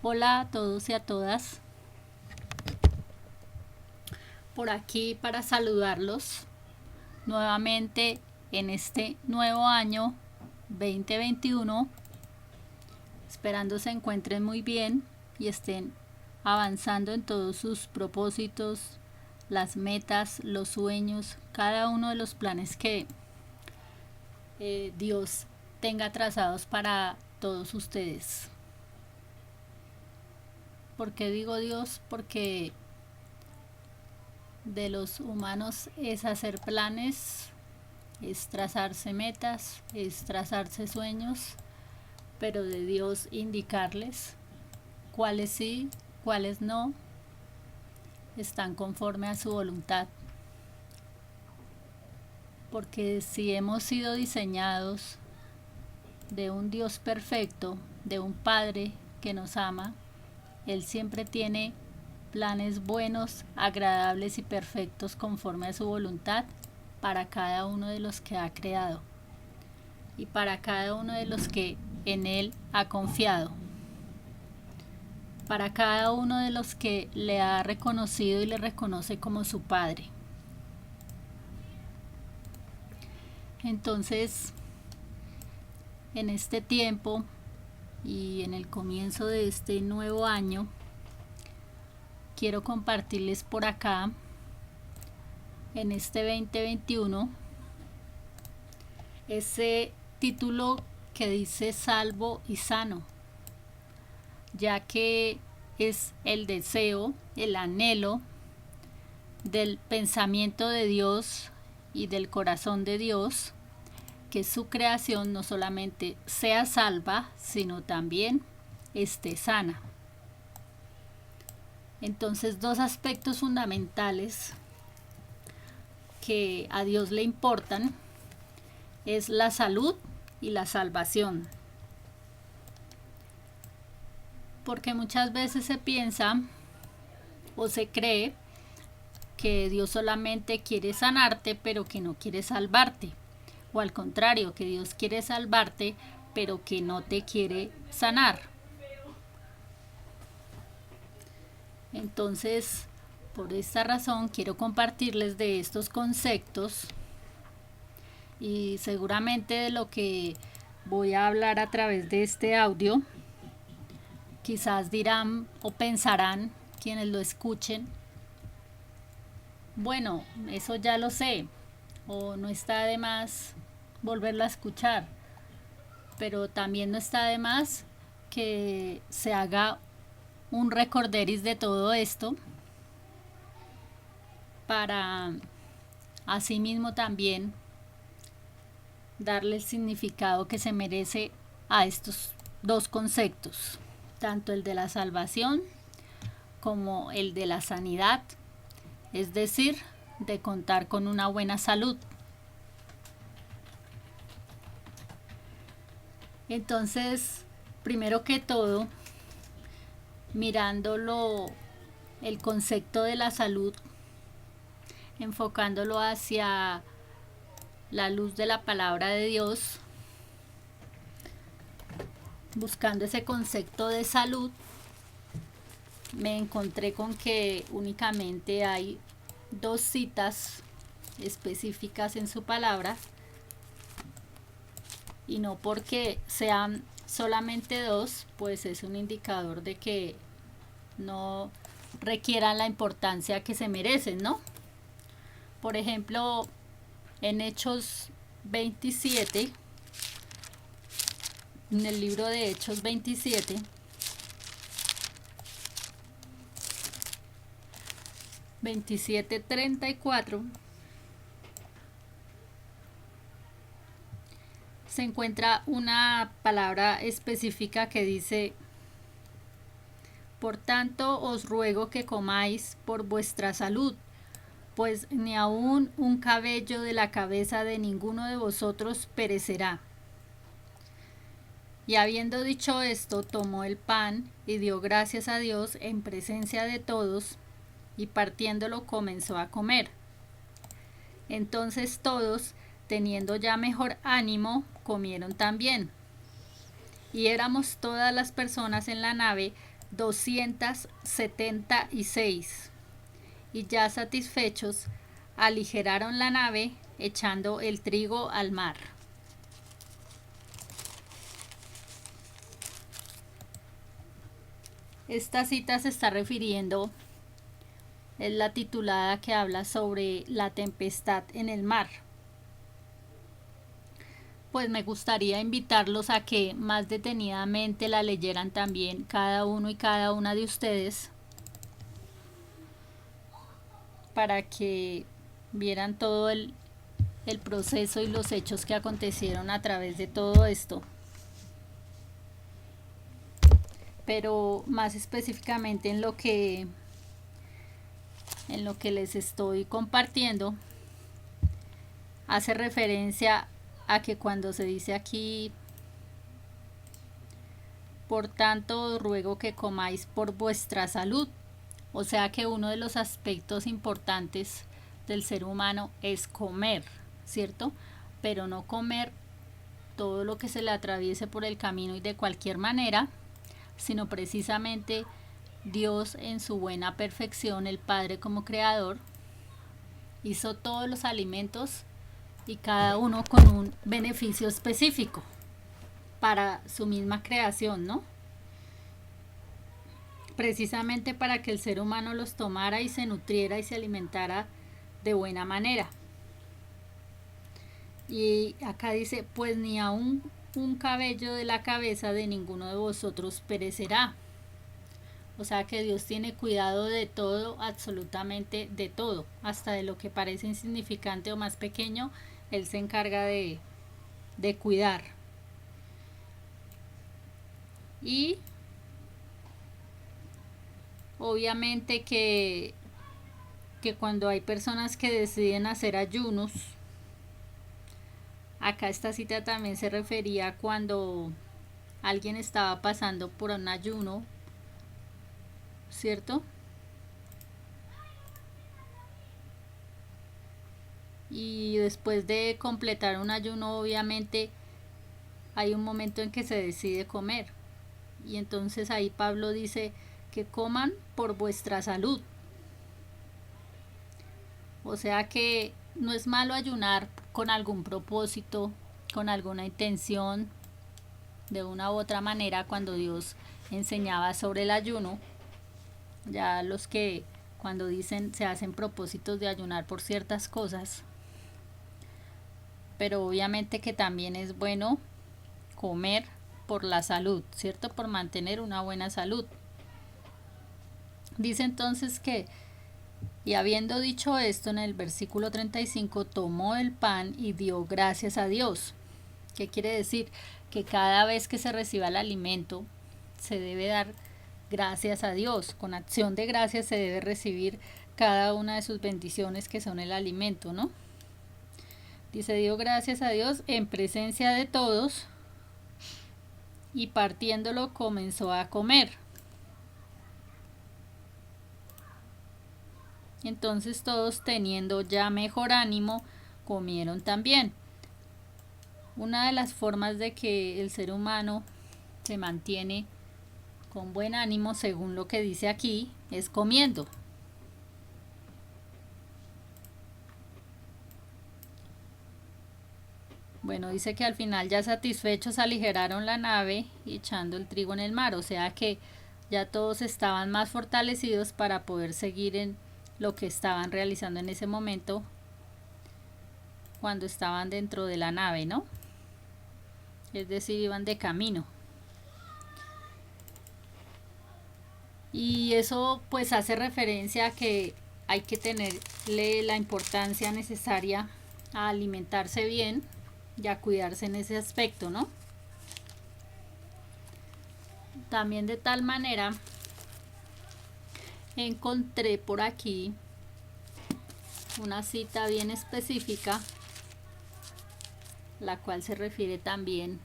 Hola a todos y a todas, por aquí para saludarlos nuevamente en este nuevo año 2021, esperando se encuentren muy bien y estén avanzando en todos sus propósitos, las metas, los sueños, cada uno de los planes que Dios tenga trazados para todos ustedes. ¿Por qué digo Dios? Porque de los humanos es hacer planes, es trazarse metas, es trazarse sueños, pero de Dios indicarles cuáles sí, cuáles no, están conforme a su voluntad. Porque si hemos sido diseñados de un Dios perfecto, de un Padre que nos ama, Él siempre tiene planes buenos, agradables y perfectos conforme a su voluntad para cada uno de los que ha creado y para cada uno de los que en Él ha confiado, para cada uno de los que le ha reconocido y le reconoce como su Padre. Entonces, en este tiempo y en el comienzo de este nuevo año, quiero compartirles por acá, en este 2021, ese título que dice salvo y sano, ya que es el deseo, el anhelo del pensamiento de Dios y del corazón de Dios, que su creación no solamente sea salva, sino también esté sana. Entonces, dos aspectos fundamentales que a Dios le importan es la salud y la salvación. Porque muchas veces se piensa o se cree que Dios solamente quiere sanarte, pero que no quiere salvarte. O al contrario, que Dios quiere salvarte, pero que no te quiere sanar. Entonces, por esta razón, quiero compartirles de estos conceptos y seguramente de lo que voy a hablar a través de este audio. Quizás dirán o pensarán quienes lo escuchen, bueno, eso ya lo sé, o no está de más volverlo a escuchar, pero también no está de más que se haga un recorderis de todo esto para asimismo también darle el significado que se merece a estos dos conceptos, tanto el de la salvación como el de la sanidad, es decir, de contar con una buena salud. Entonces, primero que todo, mirándolo el concepto de la salud, enfocándolo hacia la luz de la palabra de Dios, buscando ese concepto de salud, me encontré con que únicamente hay dos citas específicas en su palabra, y no porque sean solamente dos, pues es un indicador de que no requieran la importancia que se merecen, ¿no? Por ejemplo, en Hechos 27, en el libro de Hechos 27, 27:34, se encuentra una palabra específica que dice: por tanto os ruego que comáis por vuestra salud, pues ni aun un cabello de la cabeza de ninguno de vosotros perecerá. Y habiendo dicho esto, tomó el pan y dio gracias a Dios en presencia de todos, y partiéndolo comenzó a comer. Entonces todos, teniendo ya mejor ánimo, comieron también. Y éramos todas las personas en la nave 276, y ya satisfechos aligeraron la nave echando el trigo al mar. Esta cita se está refiriendo, es la titulada, que habla sobre la tempestad en el mar. Pues me gustaría invitarlos a que más detenidamente la leyeran también cada uno y cada una de ustedes, para que vieran todo el proceso y los hechos que acontecieron a través de todo esto. Pero más específicamente en lo que les estoy compartiendo, hace referencia a que cuando se dice aquí: por tanto ruego que comáis por vuestra salud, o sea que uno de los aspectos importantes del ser humano es comer, ¿cierto? Pero no comer todo lo que se le atraviese por el camino y de cualquier manera, sino precisamente Dios en su buena perfección, el Padre como creador, hizo todos los alimentos y cada uno con un beneficio específico para su misma creación, ¿no? Precisamente para que el ser humano los tomara y se nutriera y se alimentara de buena manera. Y acá dice: pues ni aún un cabello de la cabeza de ninguno de vosotros perecerá. O sea que Dios tiene cuidado de todo, absolutamente de todo, hasta de lo que parece insignificante o más pequeño, Él se encarga de cuidar. Y obviamente que cuando hay personas que deciden hacer ayunos, acá esta cita también se refería cuando alguien estaba pasando por un ayuno, ¿cierto? Y después de completar un ayuno, obviamente hay un momento en que se decide comer. Y entonces ahí Pablo dice que coman por vuestra salud. O sea que no es malo ayunar con algún propósito, con alguna intención, de una u otra manera. Cuando Dios enseñaba sobre el ayuno, ya los que cuando dicen se hacen propósitos de ayunar por ciertas cosas, pero obviamente que también es bueno comer por la salud, ¿cierto? Por mantener una buena salud. Dice entonces que, y habiendo dicho esto, en el versículo 35, tomó el pan y dio gracias a Dios. ¿Qué quiere decir? Que cada vez que se reciba el alimento, se debe dar gracias a Dios. Con acción de gracias se debe recibir cada una de sus bendiciones, que son el alimento, ¿no? Dice: dio gracias a Dios en presencia de todos, y partiéndolo comenzó a comer. Entonces todos, teniendo ya mejor ánimo, comieron también. Una de las formas de que el ser humano se mantiene con buen ánimo, según lo que dice aquí, es comiendo. Bueno, dice que al final, ya satisfechos, aligeraron la nave y echando el trigo en el mar. O sea que ya todos estaban más fortalecidos para poder seguir en lo que estaban realizando en ese momento, cuando estaban dentro de la nave, ¿no? Es decir, iban de camino. Y eso pues hace referencia a que hay que tenerle la importancia necesaria a alimentarse bien y a cuidarse en ese aspecto, ¿no? También de tal manera encontré por aquí una cita bien específica, la cual se refiere también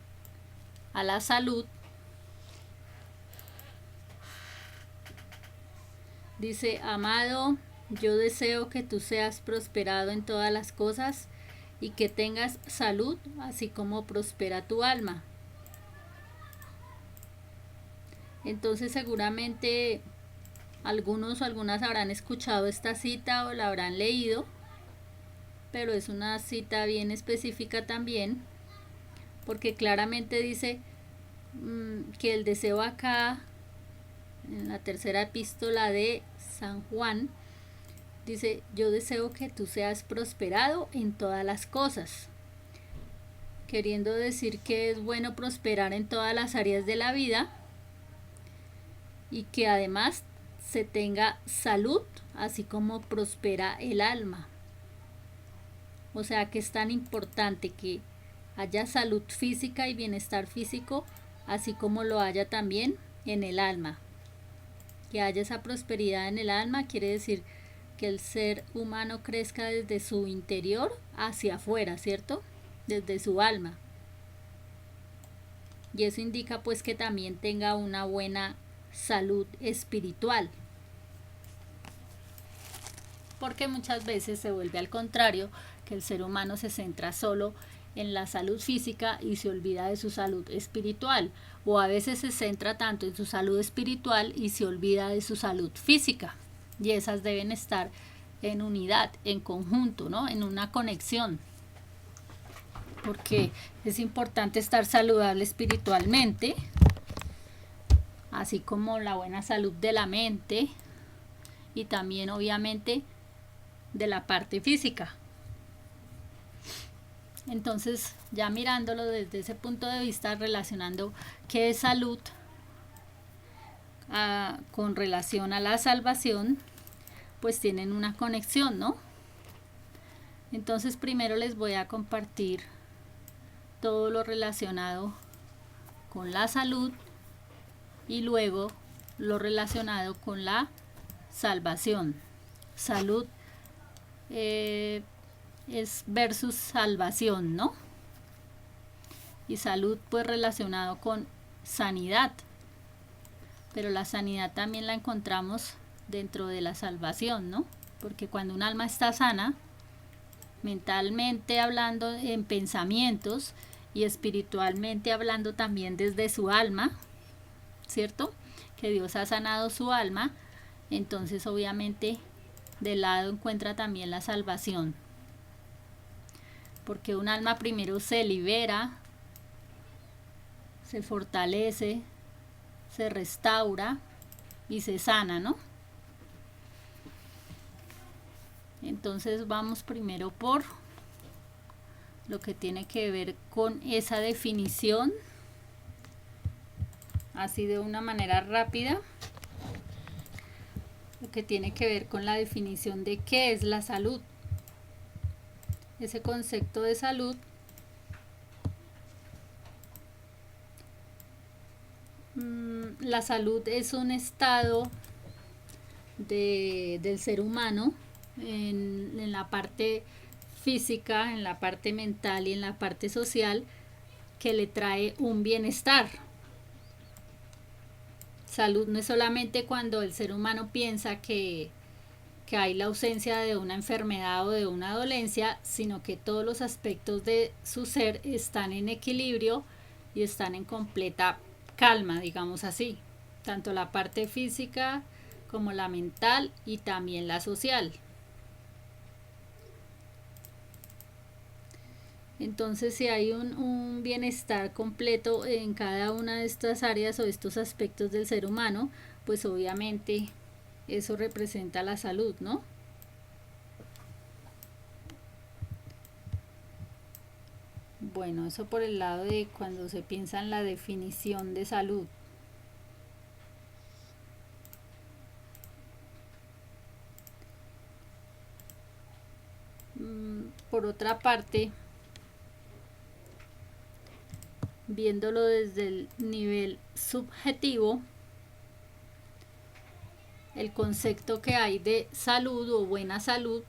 a la salud. Dice: amado, yo deseo que tú seas prosperado en todas las cosas y que tengas salud, así como prospera tu alma. Entonces seguramente algunos o algunas habrán escuchado esta cita o la habrán leído, pero es una cita bien específica también, porque claramente dice que el deseo acá, en la tercera epístola de San Juan, dice: yo deseo que tú seas prosperado en todas las cosas, queriendo decir que es bueno prosperar en todas las áreas de la vida y que además se tenga salud, así como prospera el alma. O sea que es tan importante que haya salud física y bienestar físico, así como lo haya también en el alma. Que haya esa prosperidad en el alma quiere decir que el ser humano crezca desde su interior hacia afuera, ¿cierto? Desde su alma. Y eso indica pues que también tenga una buena salud espiritual. Porque muchas veces se vuelve al contrario, que el ser humano se centra solo en la salud física y se olvida de su salud espiritual, o a veces se centra tanto en su salud espiritual y se olvida de su salud física, y esas deben estar en unidad, en conjunto, ¿no? En una conexión, porque es importante estar saludable espiritualmente, así como la buena salud de la mente y también obviamente de la parte física. Entonces, ya mirándolo desde ese punto de vista, relacionando qué es salud con relación a la salvación, pues tienen una conexión, ¿no? Entonces, primero les voy a compartir todo lo relacionado con la salud y luego lo relacionado con la salvación. Salud es versus salvación, ¿no? Y salud pues relacionado con sanidad, pero la sanidad también la encontramos dentro de la salvación, ¿no? Porque cuando un alma está sana, mentalmente hablando, en pensamientos, y espiritualmente hablando también desde su alma, ¿cierto? Que Dios ha sanado su alma, entonces obviamente de lado encuentra también la salvación, porque un alma primero se libera, se fortalece, se restaura y se sana, ¿no? Entonces vamos primero por lo que tiene que ver con esa definición, así de una manera rápida, lo que tiene que ver con la definición de qué es la salud. Ese concepto de salud la salud es un estado del ser humano en la parte física, en la parte mental y en la parte social, que le trae un bienestar. Salud no es solamente cuando el ser humano piensa que hay la ausencia de una enfermedad o de una dolencia, sino que todos los aspectos de su ser están en equilibrio y están en completa calma, digamos así, tanto la parte física como la mental y también la social. Entonces, si hay un bienestar completo en cada una de estas áreas o estos aspectos del ser humano, pues obviamente eso representa la salud, ¿no? Bueno, eso por el lado de cuando se piensa en la definición de salud. Por otra parte, viéndolo desde el nivel subjetivo, el concepto que hay de salud o buena salud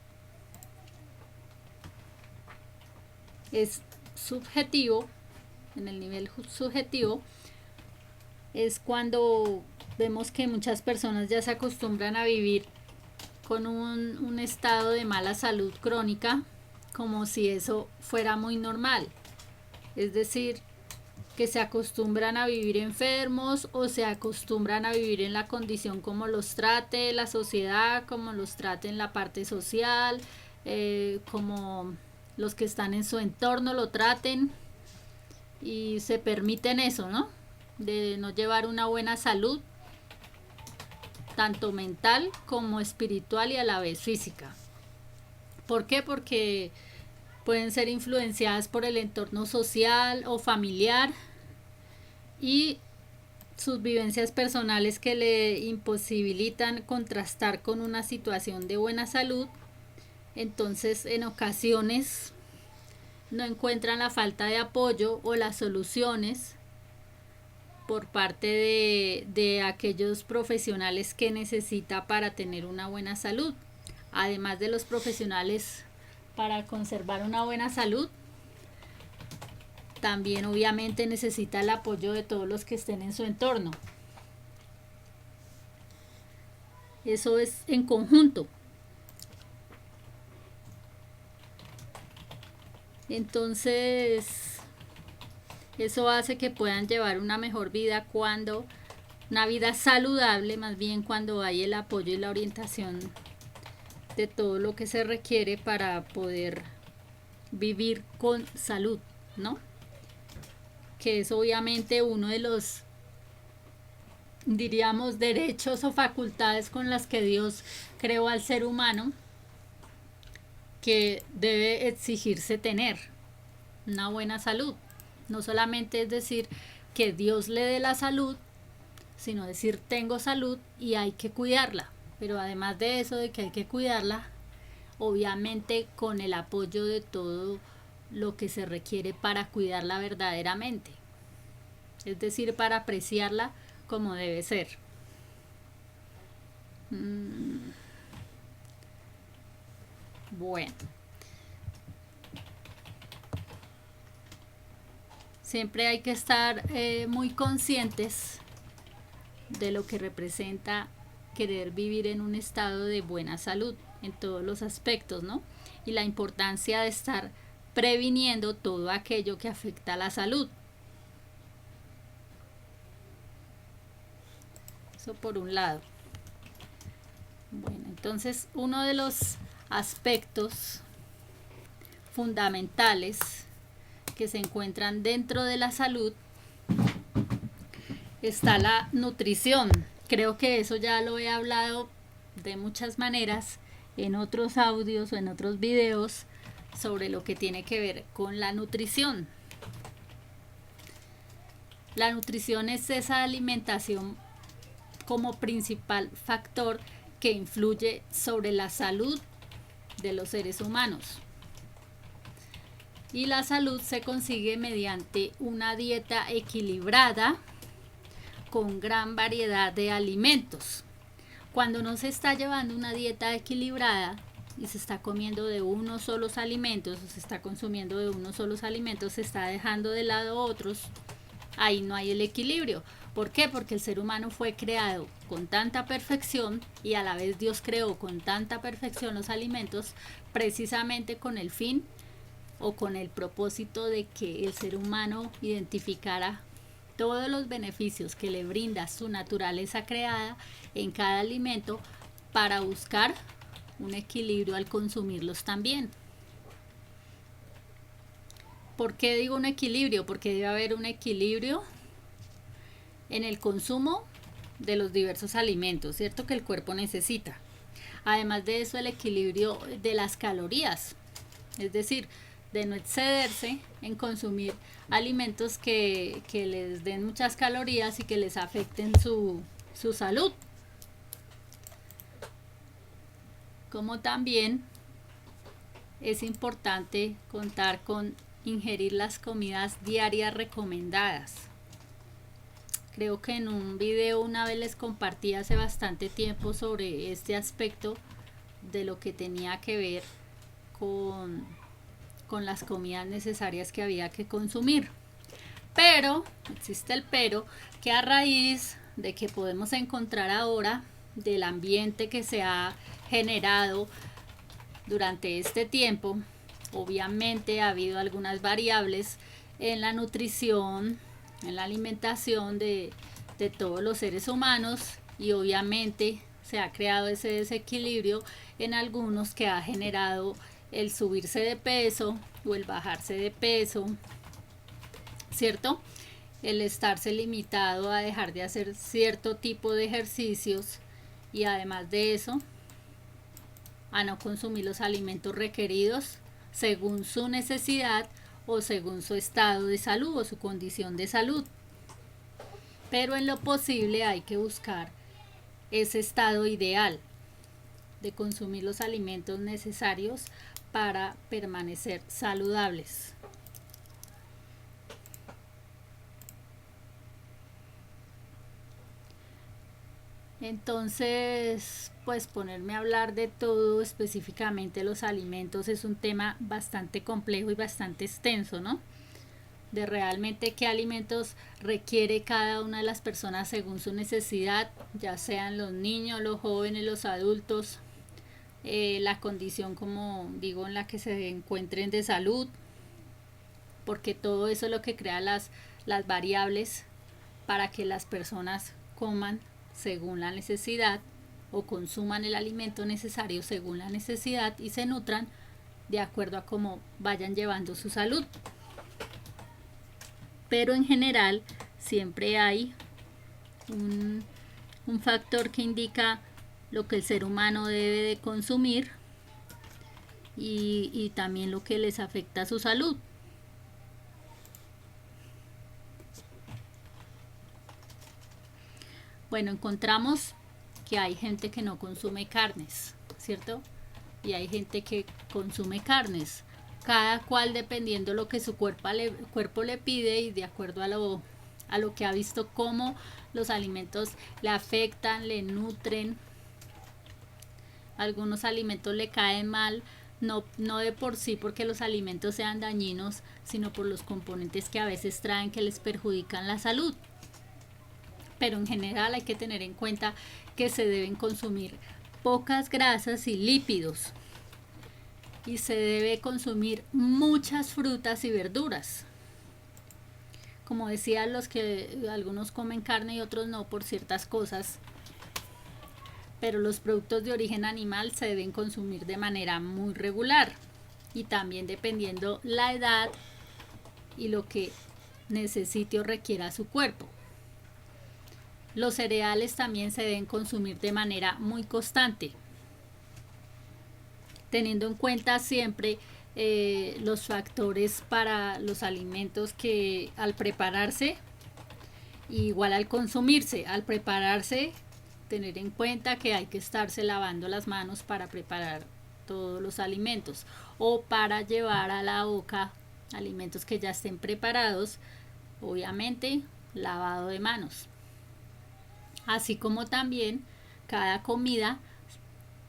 es subjetivo. En el nivel subjetivo es cuando vemos que muchas personas ya se acostumbran a vivir con un estado de mala salud crónica, como si eso fuera muy normal. Es decir, que se acostumbran a vivir enfermos o se acostumbran a vivir en la condición como los trate la sociedad, como los trate en la parte social, como los que están en su entorno lo traten, y se permiten eso, ¿no? De no llevar una buena salud, tanto mental como espiritual y a la vez física. ¿Por qué? Porque pueden ser influenciadas por el entorno social o familiar y sus vivencias personales que le imposibilitan contrastar con una situación de buena salud. Entonces, en ocasiones no encuentran la falta de apoyo o las soluciones por parte de aquellos profesionales que necesita para tener una buena salud. Además de los profesionales para conservar una buena salud, también obviamente necesita el apoyo de todos los que estén en su entorno. Eso es en conjunto. Entonces, eso hace que puedan llevar una mejor vida una vida saludable, más bien cuando hay el apoyo y la orientación de todo lo que se requiere para poder vivir con salud, ¿no? Que es obviamente uno de los, diríamos, derechos o facultades con las que Dios creó al ser humano, que debe exigirse tener una buena salud. No solamente es decir que Dios le dé la salud, sino decir tengo salud y hay que cuidarla. Pero además de eso, de que hay que cuidarla, obviamente con el apoyo de todo lo que se requiere para cuidarla verdaderamente. Es decir, para apreciarla como debe ser. Bueno. Siempre hay que estar muy conscientes de lo que representa querer vivir en un estado de buena salud en todos los aspectos, ¿no? Y la importancia de estar previniendo todo aquello que afecta a la salud. Eso por un lado. Bueno, entonces uno de los aspectos fundamentales que se encuentran dentro de la salud está la nutrición. Creo que eso ya lo he hablado de muchas maneras en otros audios o en otros videos sobre lo que tiene que ver con la nutrición. La nutrición es esa alimentación como principal factor que influye sobre la salud de los seres humanos. Y la salud se consigue mediante una dieta equilibrada con gran variedad de alimentos. Cuando no se está llevando una dieta equilibrada y se está comiendo de unos solos alimentos o se está consumiendo de unos solos alimentos, se está dejando de lado otros, ahí no hay el equilibrio. ¿Por qué? Porque el ser humano fue creado con tanta perfección y a la vez Dios creó con tanta perfección los alimentos precisamente con el fin o con el propósito de que el ser humano identificara todos los beneficios que le brinda su naturaleza creada en cada alimento para buscar un equilibrio al consumirlos también. ¿Por qué digo un equilibrio? Porque debe haber un equilibrio en el consumo de los diversos alimentos, ¿cierto? Que el cuerpo necesita. Además de eso, el equilibrio de las calorías, es decir, de no excederse en consumir alimentos que les den muchas calorías y que les afecten su salud. Como también es importante contar con ingerir las comidas diarias recomendadas. Creo que en un video una vez les compartí hace bastante tiempo sobre este aspecto de lo que tenía que ver con las comidas necesarias que había que consumir. Pero, existe el pero, que a raíz de que podemos encontrar ahora del ambiente que se ha generado durante este tiempo, obviamente ha habido algunas variables en la nutrición en la alimentación de todos los seres humanos, y obviamente se ha creado ese desequilibrio en algunos que ha generado el subirse de peso o el bajarse de peso, ¿cierto? El estarse limitado a dejar de hacer cierto tipo de ejercicios, y además de eso a no consumir los alimentos requeridos según su necesidad o según su estado de salud o su condición de salud. Pero en lo posible hay que buscar ese estado ideal de consumir los alimentos necesarios para permanecer saludables. Entonces, pues ponerme a hablar de todo, específicamente los alimentos, es un tema bastante complejo y bastante extenso, ¿no? De realmente qué alimentos requiere cada una de las personas según su necesidad, ya sean los niños, los jóvenes, los adultos, la condición, como digo, en la que se encuentren de salud, porque todo eso es lo que crea las variables para que las personas coman según la necesidad o consuman el alimento necesario según la necesidad y se nutran de acuerdo a cómo vayan llevando su salud. Pero en general siempre hay un factor que indica lo que el ser humano debe de consumir y también lo que les afecta a su salud. Bueno, encontramos que hay gente que no consume carnes, ¿cierto? Y hay gente que consume carnes, cada cual dependiendo lo que su cuerpo le pide y de acuerdo a lo que ha visto cómo los alimentos le afectan, le nutren. Algunos alimentos le caen mal, no de por sí porque los alimentos sean dañinos, sino por los componentes que a veces traen que les perjudican la salud. Pero en general hay que tener en cuenta que se deben consumir pocas grasas y lípidos y se debe consumir muchas frutas y verduras. Como decía, algunos comen carne y otros no por ciertas cosas, pero los productos de origen animal se deben consumir de manera muy regular y también dependiendo la edad y lo que necesite o requiera su cuerpo. Los cereales también se deben consumir de manera muy constante, teniendo en cuenta siempre los factores para los alimentos que al prepararse, igual al consumirse. Al prepararse, tener en cuenta que hay que estarse lavando las manos para preparar todos los alimentos, o para llevar a la boca alimentos que ya estén preparados, obviamente lavado de manos. Así como también cada comida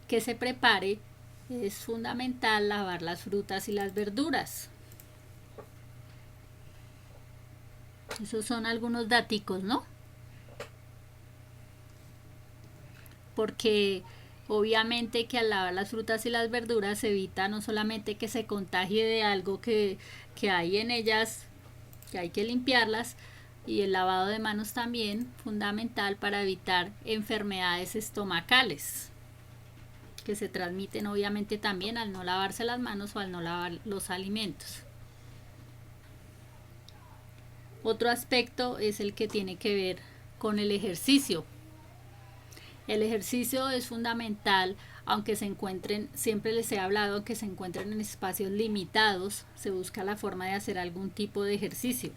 que se prepare es fundamental lavar las frutas y las verduras. Esos son algunos daticos, ¿no? Porque obviamente que al lavar las frutas y las verduras se evita no solamente que se contagie de algo que hay en ellas, que hay que limpiarlas, y el lavado de manos también fundamental para evitar enfermedades estomacales que se transmiten obviamente también al no lavarse las manos o al no lavar los alimentos. Otro aspecto es el que tiene que ver con el ejercicio. El ejercicio es fundamental, aunque se encuentren, siempre les he hablado que se encuentren en espacios limitados, se busca la forma de hacer algún tipo de ejercicio,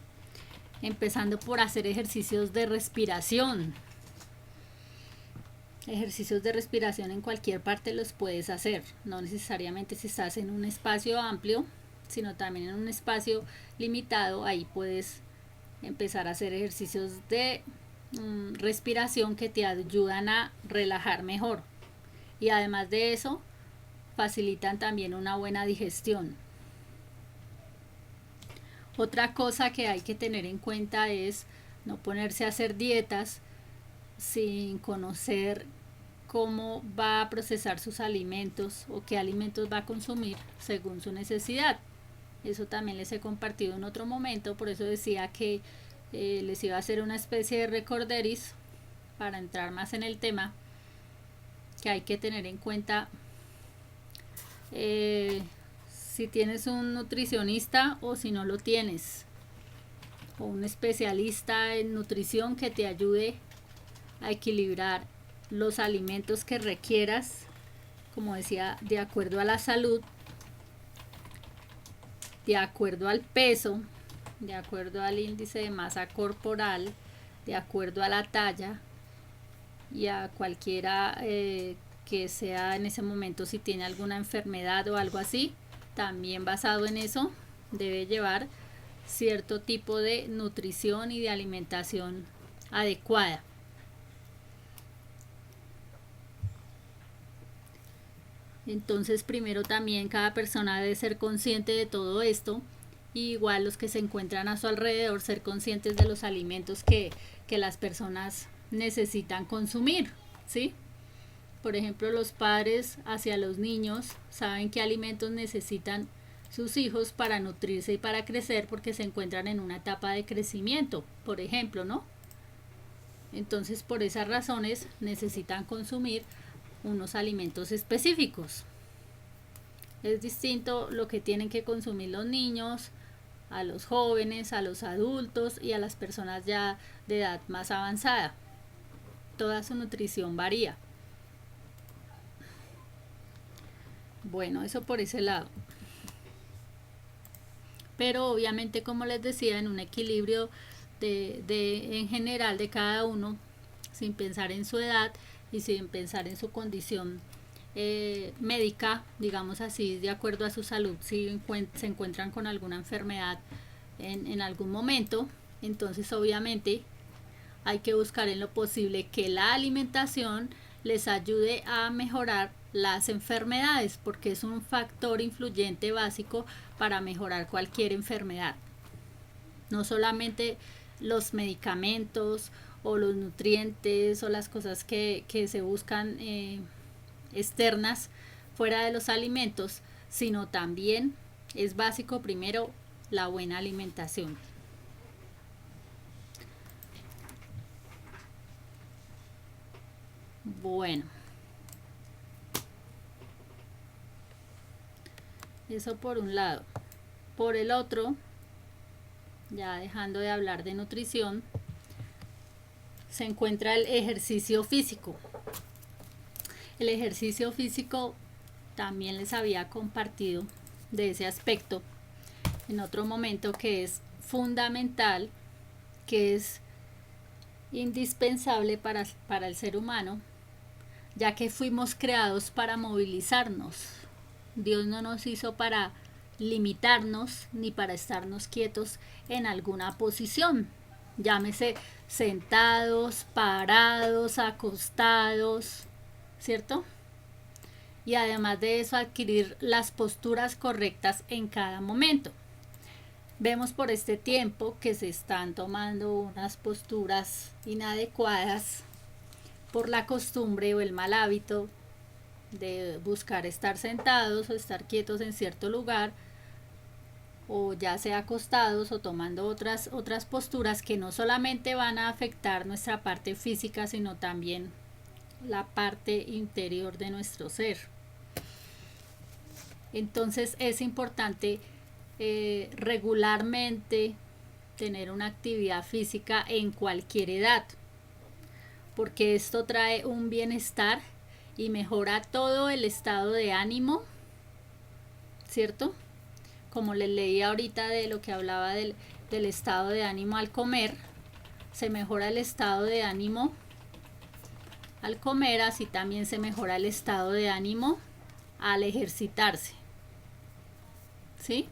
empezando por hacer ejercicios de respiración. Ejercicios de respiración en cualquier parte los puedes hacer, no necesariamente si estás en un espacio amplio, sino también en un espacio limitado. Ahí puedes empezar a hacer ejercicios de respiración que te ayudan a relajar mejor, y además de eso facilitan también una buena digestión. Otra cosa que hay que tener en cuenta es no ponerse a hacer dietas sin conocer cómo va a procesar sus alimentos o qué alimentos va a consumir según su necesidad. Eso también les he compartido en otro momento, por eso decía que les iba a hacer una especie de recorderis para entrar más en el tema, que hay que tener en cuenta si tienes un nutricionista o si no lo tienes, o un especialista en nutrición que te ayude a equilibrar los alimentos que requieras, como decía, de acuerdo a la salud, de acuerdo al peso, de acuerdo al índice de masa corporal, de acuerdo a la talla y a cualquiera que sea en ese momento, si tiene alguna enfermedad o algo así. También basado en eso debe llevar cierto tipo de nutrición y de alimentación adecuada. Entonces, primero también cada persona debe ser consciente de todo esto, y igual los que se encuentran a su alrededor ser conscientes de los alimentos que las personas necesitan consumir, ¿sí? Por ejemplo, los padres hacia los niños saben qué alimentos necesitan sus hijos para nutrirse y para crecer, porque se encuentran en una etapa de crecimiento, por ejemplo, ¿no? Entonces, por esas razones necesitan consumir unos alimentos específicos. Es distinto lo que tienen que consumir los niños, a los jóvenes, a los adultos y a las personas ya de edad más avanzada. Toda su nutrición varía. Bueno, eso por ese lado. Pero obviamente, como les decía, en un equilibrio en general de cada uno, sin pensar en su edad y sin pensar en su condición médica, digamos así, de acuerdo a su salud. Si se encuentran con alguna enfermedad en algún momento, entonces obviamente hay que buscar en lo posible que la alimentación les ayude a mejorar las enfermedades, porque es un factor influyente básico para mejorar cualquier enfermedad. No solamente los medicamentos o los nutrientes o las cosas que se buscan externas fuera de los alimentos, sino también es básico primero la buena alimentación. Bueno, eso por un lado. Por el otro, ya dejando de hablar de nutrición, se encuentra el ejercicio físico. El ejercicio físico también les había compartido de ese aspecto en otro momento, que es fundamental, que es indispensable para el ser humano, ya que fuimos creados para movilizarnos. Dios no nos hizo para limitarnos ni para estarnos quietos en alguna posición, llámese sentados, parados, acostados, ¿cierto? Y además de eso, adquirir las posturas correctas en cada momento. Vemos por este tiempo que se están tomando unas posturas inadecuadas por la costumbre o el mal hábito de buscar estar sentados o estar quietos en cierto lugar, o ya sea acostados o tomando otras posturas que no solamente van a afectar nuestra parte física, sino también la parte interior de nuestro ser. Entonces es importante regularmente tener una actividad física en cualquier edad, porque esto trae un bienestar y mejora todo el estado de ánimo, ¿cierto? Como les leí ahorita de lo que hablaba del estado de ánimo al comer, se mejora el estado de ánimo al comer, así también se mejora el estado de ánimo al ejercitarse, ¿sí?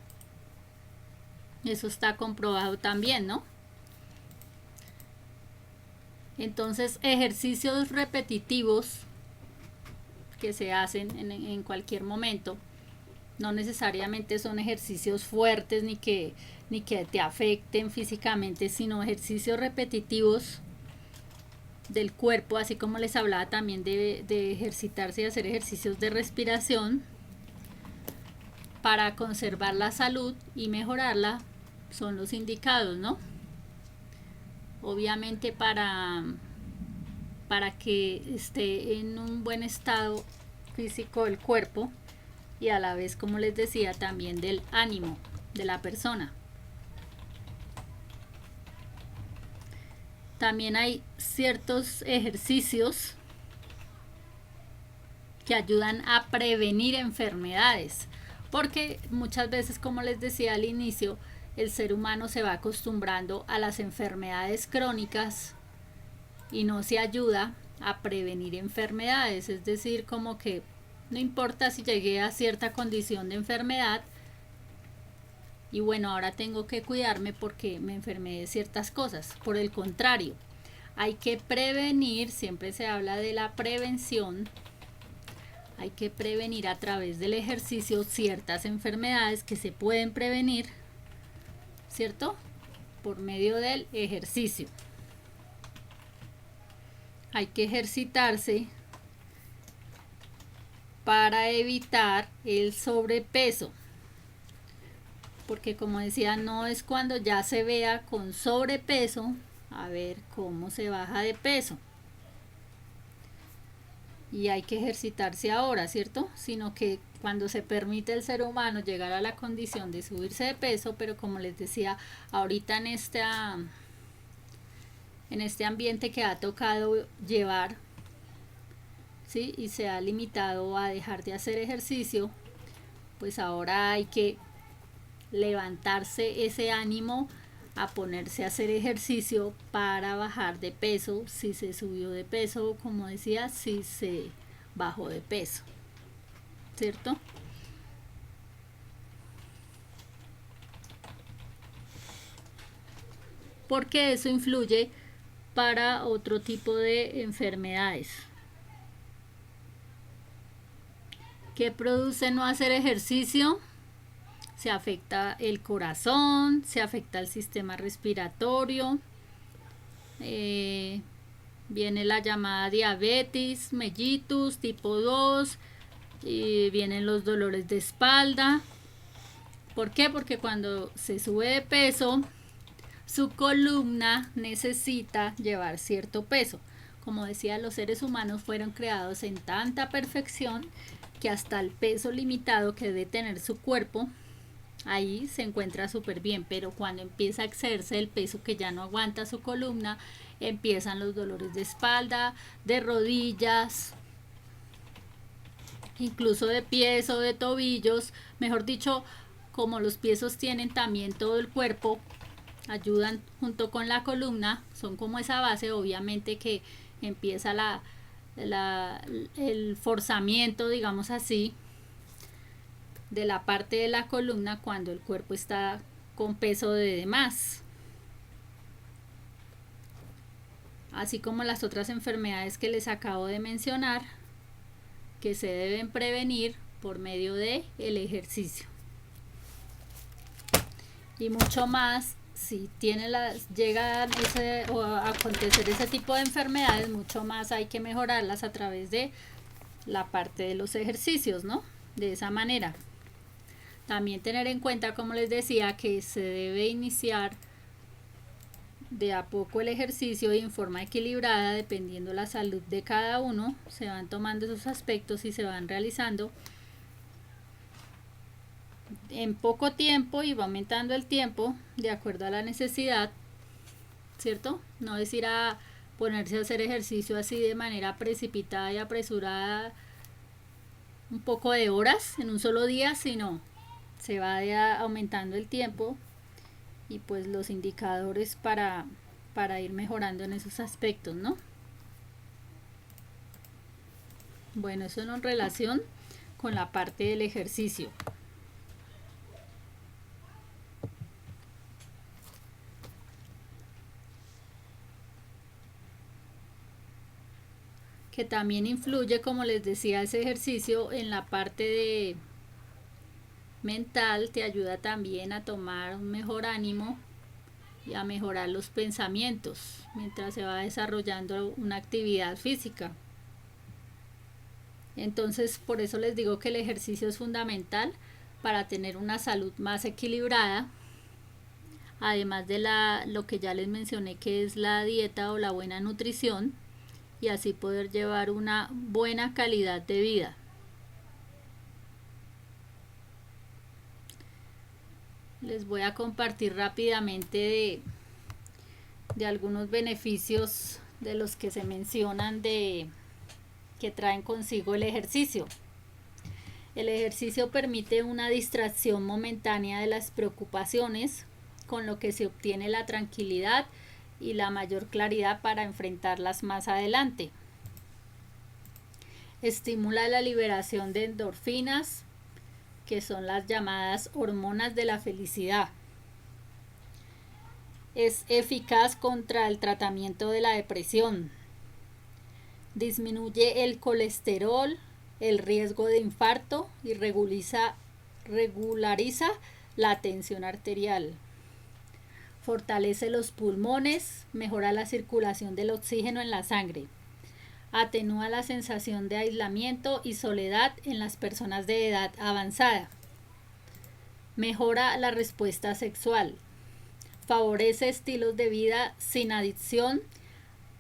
Eso está comprobado también, ¿no? Entonces, ejercicios repetitivos que se hacen en cualquier momento, no necesariamente son ejercicios fuertes ni que te afecten físicamente, sino ejercicios repetitivos del cuerpo, así como les hablaba también de ejercitarse y hacer ejercicios de respiración para conservar la salud y mejorarla, son los indicados, ¿no? obviamente para que esté en un buen estado físico del cuerpo y a la vez, como les decía, también del ánimo de la persona. También hay ciertos ejercicios que ayudan a prevenir enfermedades, porque muchas veces, como les decía al inicio, el ser humano se va acostumbrando a las enfermedades crónicas y no se ayuda a prevenir enfermedades. Es decir, como que no importa si llegué a cierta condición de enfermedad y bueno, ahora tengo que cuidarme porque me enfermé de ciertas cosas. Por el contrario, hay que prevenir, siempre se habla de la prevención. Hay que prevenir a través del ejercicio ciertas enfermedades que se pueden prevenir, ¿cierto? Por medio del ejercicio. Hay que ejercitarse para evitar el sobrepeso. Porque como decía, no es cuando ya se vea con sobrepeso, a ver cómo se baja de peso. Y hay que ejercitarse ahora, ¿cierto? Sino que cuando se permite al ser humano llegar a la condición de subirse de peso, pero como les decía, ahorita en este ambiente que ha tocado llevar, ¿sí? Y se ha limitado a dejar de hacer ejercicio, pues ahora hay que levantarse ese ánimo a ponerse a hacer ejercicio para bajar de peso, si se subió de peso, como decía, si se bajó de peso, ¿cierto? Porque eso influye para otro tipo de enfermedades. ¿Qué produce no hacer ejercicio? Se afecta el corazón, se afecta el sistema respiratorio, viene la llamada diabetes mellitus tipo 2, y vienen los dolores de espalda. ¿Por qué? Porque cuando se sube de peso, su columna necesita llevar cierto peso. Como decía, los seres humanos fueron creados en tanta perfección que hasta el peso limitado que debe tener su cuerpo, ahí se encuentra súper bien, pero cuando empieza a excederse el peso que ya no aguanta su columna, empiezan los dolores de espalda, de rodillas, incluso de pies o de tobillos. Mejor dicho, como los pies sostienen también todo el cuerpo, ayudan junto con la columna, son como esa base, obviamente que empieza el forzamiento, digamos así, de la parte de la columna cuando el cuerpo está con peso de más. Así como las otras enfermedades que les acabo de mencionar, que se deben prevenir por medio de el ejercicio. Y mucho más, si llega o a acontecer ese tipo de enfermedades, mucho más hay que mejorarlas a través de la parte de los ejercicios, ¿no? De esa manera. También tener en cuenta, como les decía, que se debe iniciar de a poco el ejercicio y en forma equilibrada, dependiendo la salud de cada uno. Se van tomando esos aspectos y se van realizando en poco tiempo y va aumentando el tiempo de acuerdo a la necesidad, ¿cierto? No es ir a ponerse a hacer ejercicio así de manera precipitada y apresurada un poco de horas en un solo día, sino se va aumentando el tiempo y pues los indicadores para ir mejorando en esos aspectos, ¿no? Bueno, eso en relación con la parte del ejercicio. Que también influye, como les decía, ese ejercicio en la parte de mental, te ayuda también a tomar un mejor ánimo y a mejorar los pensamientos mientras se va desarrollando una actividad física. Entonces, por eso les digo que el ejercicio es fundamental para tener una salud más equilibrada, además de lo que ya les mencioné, que es la dieta o la buena nutrición, y así poder llevar una buena calidad de vida. Les voy a compartir rápidamente de algunos beneficios de los que se mencionan que traen consigo el ejercicio. El ejercicio permite una distracción momentánea de las preocupaciones, con lo que se obtiene la tranquilidad y la mayor claridad para enfrentarlas más adelante. Estimula la liberación de endorfinas, que son las llamadas hormonas de la felicidad. Es eficaz contra el tratamiento de la depresión. Disminuye el colesterol, el riesgo de infarto y regulariza la tensión arterial. Fortalece los pulmones, mejora la circulación del oxígeno en la sangre. Atenúa la sensación de aislamiento y soledad en las personas de edad avanzada. Mejora la respuesta sexual. Favorece estilos de vida sin adicción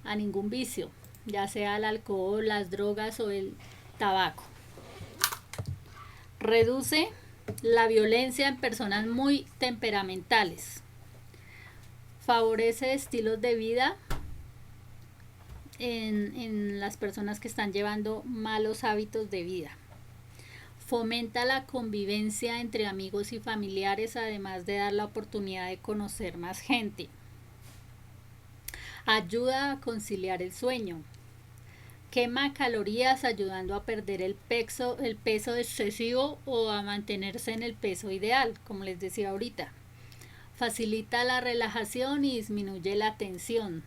a ningún vicio, ya sea el alcohol, las drogas o el tabaco. Reduce la violencia en personas muy temperamentales. Favorece estilos de vida en las personas que están llevando malos hábitos de vida. Fomenta la convivencia entre amigos y familiares, además de dar la oportunidad de conocer más gente. Ayuda a conciliar el sueño. Quema calorías ayudando a perder el peso excesivo o a mantenerse en el peso ideal, como les decía ahorita. Facilita la relajación y disminuye la tensión.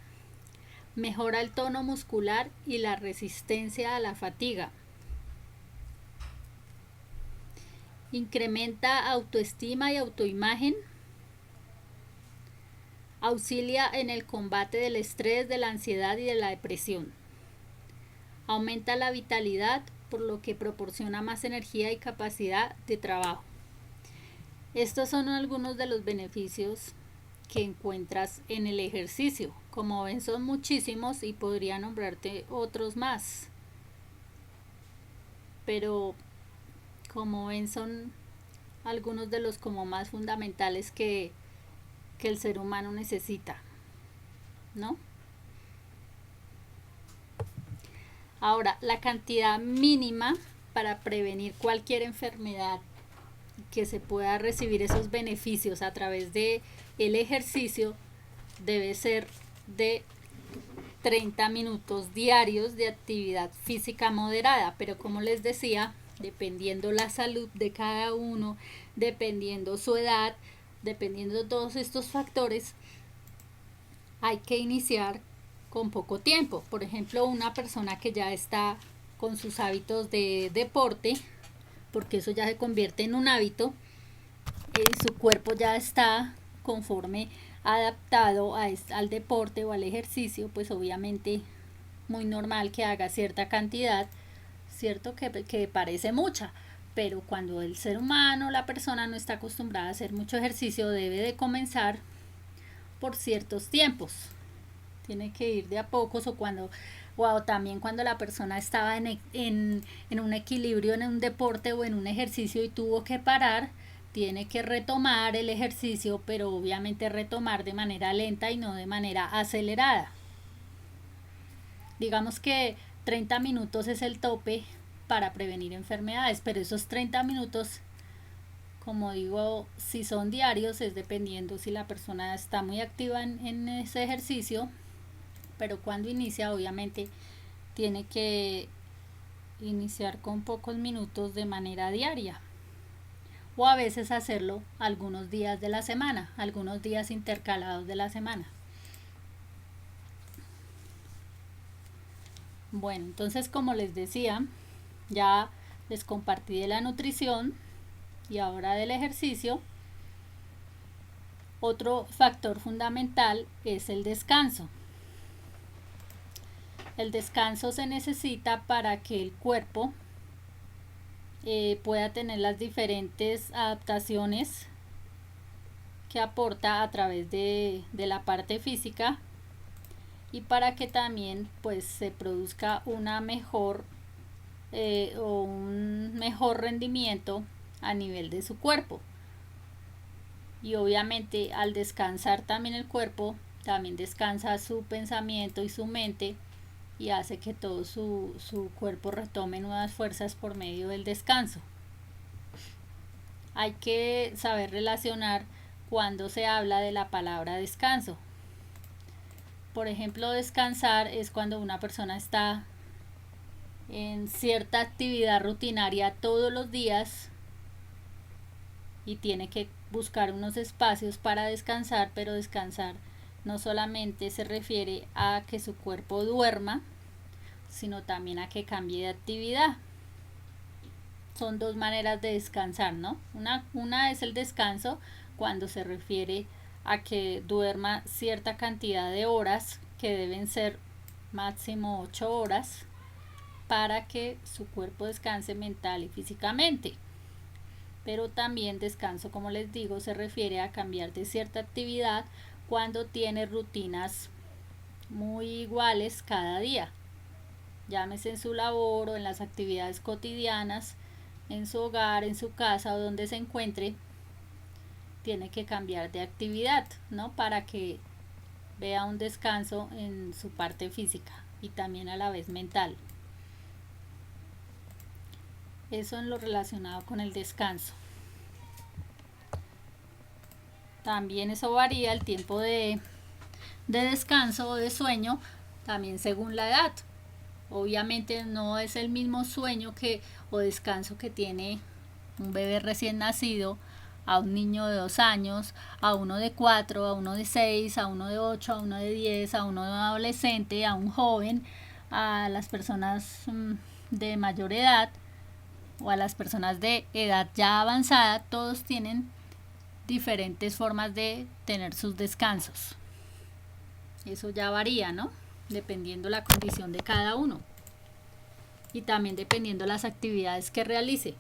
Mejora el tono muscular y la resistencia a la fatiga. Incrementa autoestima y autoimagen. Auxilia en el combate del estrés, de la ansiedad y de la depresión. Aumenta la vitalidad, por lo que proporciona más energía y capacidad de trabajo. Estos son algunos de los beneficios que encuentras en el ejercicio. Como ven, son muchísimos y podría nombrarte otros más. Pero como ven, son algunos de los como más fundamentales que el ser humano necesita, ¿no? Ahora, la cantidad mínima para prevenir cualquier enfermedad que se pueda recibir esos beneficios a través de el ejercicio debe ser de 30 minutos diarios de actividad física moderada, pero como les decía, dependiendo la salud de cada uno, dependiendo su edad, dependiendo de todos estos factores, hay que iniciar con poco tiempo. Por ejemplo, una persona que ya está con sus hábitos de deporte, porque eso ya se convierte en un hábito, su cuerpo ya está conforme adaptado al deporte o al ejercicio, pues obviamente muy normal que haga cierta cantidad, cierto que parece mucha, pero cuando el ser humano, la persona no está acostumbrada a hacer mucho ejercicio, debe de comenzar por ciertos tiempos. Tiene que ir de a pocos o también cuando la persona estaba en un equilibrio en un deporte o en un ejercicio y tuvo que parar, tiene que retomar el ejercicio, pero obviamente retomar de manera lenta y no de manera acelerada. Digamos que 30 minutos es el tope para prevenir enfermedades, pero esos 30 minutos, como digo, si son diarios, es dependiendo si la persona está muy activa en ese ejercicio, pero cuando inicia, obviamente, tiene que iniciar con pocos minutos de manera diaria. O a veces hacerlo algunos días de la semana, algunos días intercalados de la semana. Bueno, entonces como les decía, ya les compartí de la nutrición y ahora del ejercicio. Otro factor fundamental es el descanso. El descanso se necesita para que el cuerpo pueda tener las diferentes adaptaciones que aporta a través de la parte física, y para que también pues se produzca una mejor o un mejor rendimiento a nivel de su cuerpo. Y obviamente al descansar también el cuerpo, también descansa su pensamiento y su mente, y hace que todo su cuerpo retome nuevas fuerzas por medio del descanso. Hay que saber relacionar cuando se habla de la palabra descanso. Por ejemplo, descansar es cuando una persona está en cierta actividad rutinaria todos los días y tiene que buscar unos espacios para descansar, pero descansar no solamente se refiere a que su cuerpo duerma, sino también a que cambie de actividad. Son dos maneras de descansar, ¿no? Una es el descanso cuando se refiere a que duerma cierta cantidad de horas, que deben ser máximo 8 horas, para que su cuerpo descanse mental y físicamente. Pero también descanso, como les digo, se refiere a cambiar de cierta actividad cuando tiene rutinas muy iguales cada día. Llámese en su labor o en las actividades cotidianas, en su hogar, en su casa o donde se encuentre, tiene que cambiar de actividad, ¿no? Para que vea un descanso en su parte física y también a la vez mental. Eso en lo relacionado con el descanso. También eso varía el tiempo de descanso o de sueño, también según la edad. Obviamente no es el mismo sueño o descanso que tiene un bebé recién nacido, a un niño de 2 años, a uno de 4, a uno de 6, a uno de 8, a uno de 10, a uno de adolescente, a un joven, a las personas de mayor edad o a las personas de edad ya avanzada. Todos tienen diferentes formas de tener sus descansos. Eso ya varía, ¿no? Dependiendo la condición de cada uno y también dependiendo las actividades que realice.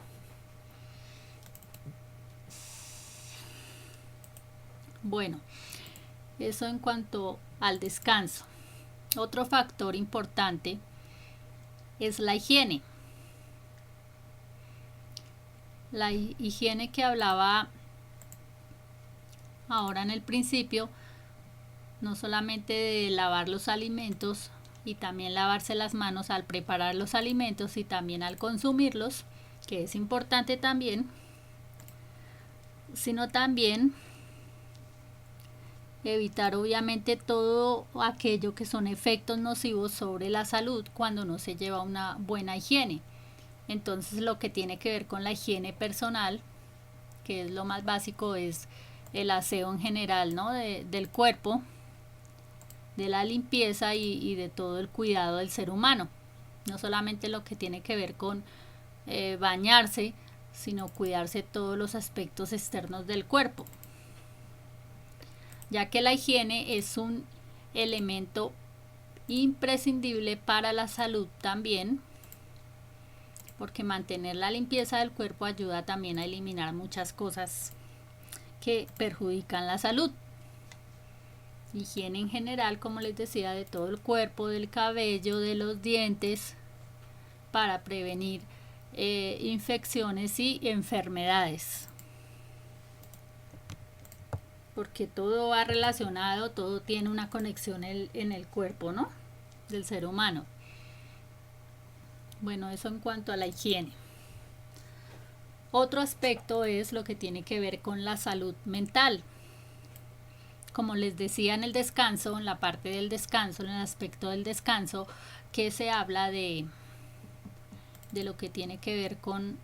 Bueno, eso en cuanto al descanso. Otro factor importante es la higiene. La higiene que hablaba ahora en el principio, no solamente de lavar los alimentos y también lavarse las manos al preparar los alimentos y también al consumirlos, que es importante también, sino también evitar obviamente todo aquello que son efectos nocivos sobre la salud cuando no se lleva una buena higiene. Entonces lo que tiene que ver con la higiene personal, que es lo más básico, es el aseo en general, ¿no? del cuerpo, de la limpieza y de todo el cuidado del ser humano. No solamente lo que tiene que ver con bañarse, sino cuidarse todos los aspectos externos del cuerpo, ya que la higiene es un elemento imprescindible para la salud también, porque mantener la limpieza del cuerpo ayuda también a eliminar muchas cosas que perjudican la salud. Higiene en general, como les decía, de todo el cuerpo, del cabello, de los dientes, para prevenir infecciones y enfermedades. Porque todo va relacionado, todo tiene una conexión en el cuerpo, ¿no? Del ser humano. Bueno, eso en cuanto a la higiene. Otro aspecto es lo que tiene que ver con la salud mental. Como les decía en el descanso, en la parte del descanso, en el aspecto del descanso, que se habla de lo que tiene que ver con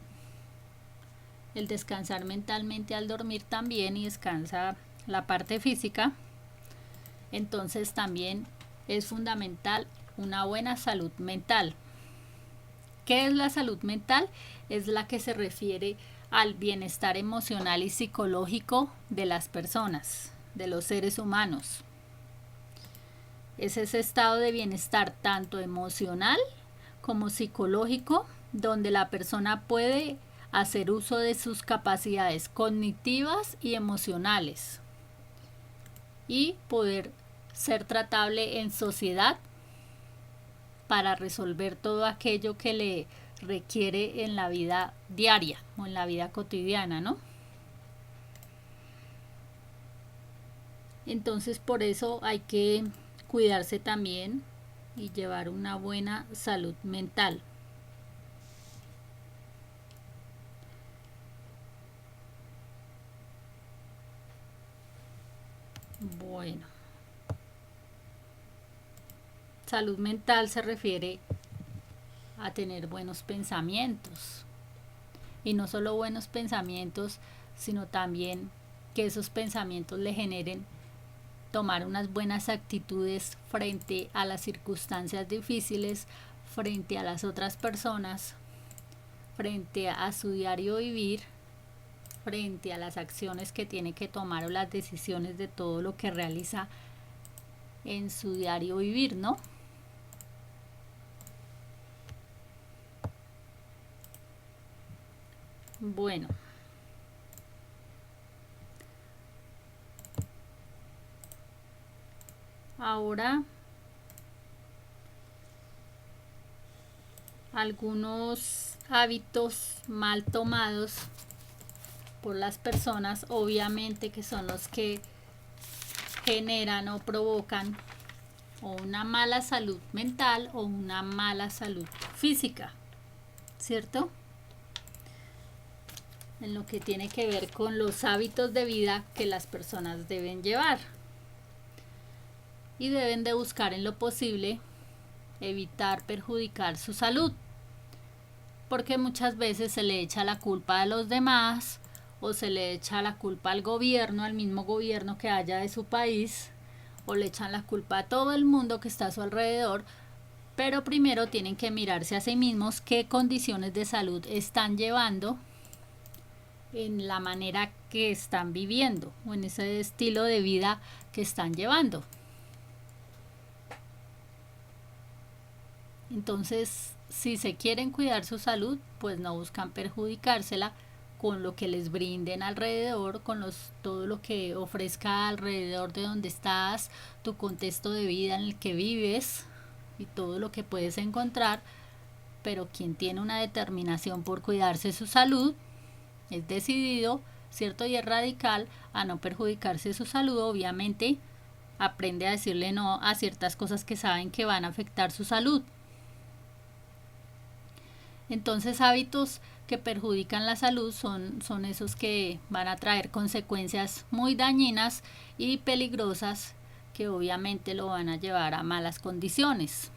el descansar mentalmente al dormir también, y descansa la parte física. Entonces también es fundamental una buena salud mental. ¿Qué es la salud mental? Es la que se refiere al bienestar emocional y psicológico de las personas, de los seres humanos. Es ese estado de bienestar tanto emocional como psicológico, donde la persona puede hacer uso de sus capacidades cognitivas y emocionales, y poder ser tratable en sociedad para resolver todo aquello que le requiere en la vida diaria o en la vida cotidiana, ¿no? Entonces por eso hay que cuidarse también y llevar una buena salud mental. Bueno, salud mental se refiere a tener buenos pensamientos. Y no solo buenos pensamientos, sino también que esos pensamientos le generen tomar unas buenas actitudes frente a las circunstancias difíciles, frente a las otras personas, frente a su diario vivir, frente a las acciones que tiene que tomar o las decisiones de todo lo que realiza en su diario vivir, ¿no? Bueno, ahora algunos hábitos mal tomados por las personas, obviamente que son los que generan o provocan o una mala salud mental o una mala salud física, ¿cierto? En lo que tiene que ver con los hábitos de vida que las personas deben llevar. Y deben de buscar en lo posible evitar perjudicar su salud, porque muchas veces se le echa la culpa a los demás o se le echa la culpa al gobierno, al mismo gobierno que haya de su país, o le echan la culpa a todo el mundo que está a su alrededor, pero primero tienen que mirarse a sí mismos qué condiciones de salud están llevando en la manera que están viviendo o en ese estilo de vida que están llevando. Entonces, si se quieren cuidar su salud, pues no buscan perjudicársela con lo que les brinden alrededor, con todo lo que ofrezca alrededor de donde estás, tu contexto de vida en el que vives y todo lo que puedes encontrar. Pero quien tiene una determinación por cuidarse su salud es decidido, cierto, y es radical a no perjudicarse su salud. Obviamente aprende a decirle no a ciertas cosas que saben que van a afectar su salud. Entonces, hábitos que perjudican la salud son esos que van a traer consecuencias muy dañinas y peligrosas que obviamente lo van a llevar a malas condiciones.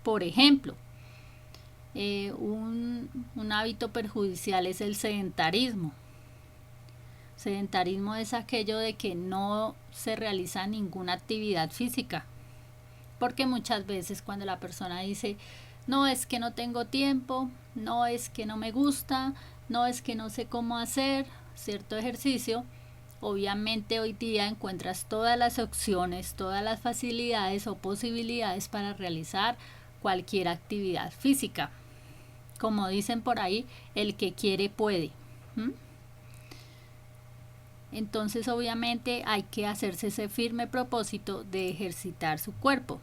Por ejemplo, un hábito perjudicial es el sedentarismo. Sedentarismo es aquello de que no se realiza ninguna actividad física, porque muchas veces cuando la persona dice no es que no tengo tiempo, no es que no me gusta, no es que no sé cómo hacer cierto ejercicio, obviamente hoy día encuentras todas las opciones, todas las facilidades o posibilidades para realizar cualquier actividad física. Como dicen por ahí, el que quiere puede. Entonces obviamente hay que hacerse ese firme propósito de ejercitar su cuerpo.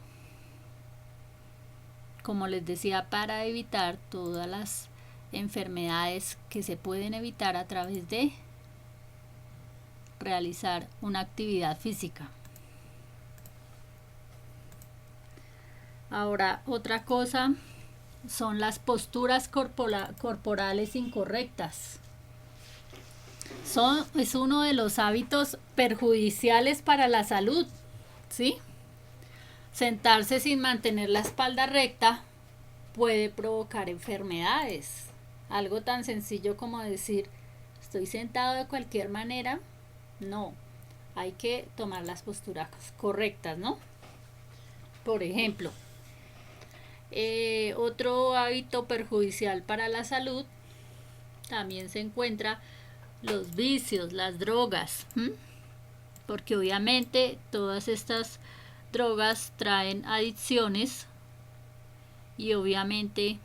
Como les decía, para evitar todas las enfermedades que se pueden evitar a través de realizar una actividad física. Ahora, otra cosa son las posturas corporales incorrectas. Es uno de los hábitos perjudiciales para la salud, ¿sí? Sentarse sin mantener la espalda recta puede provocar enfermedades. Algo tan sencillo como decir, estoy sentado de cualquier manera. No, hay que tomar las posturas correctas, ¿no? Por ejemplo, otro hábito perjudicial para la salud también se encuentra los vicios, las drogas, porque obviamente todas estas drogas traen adicciones y obviamente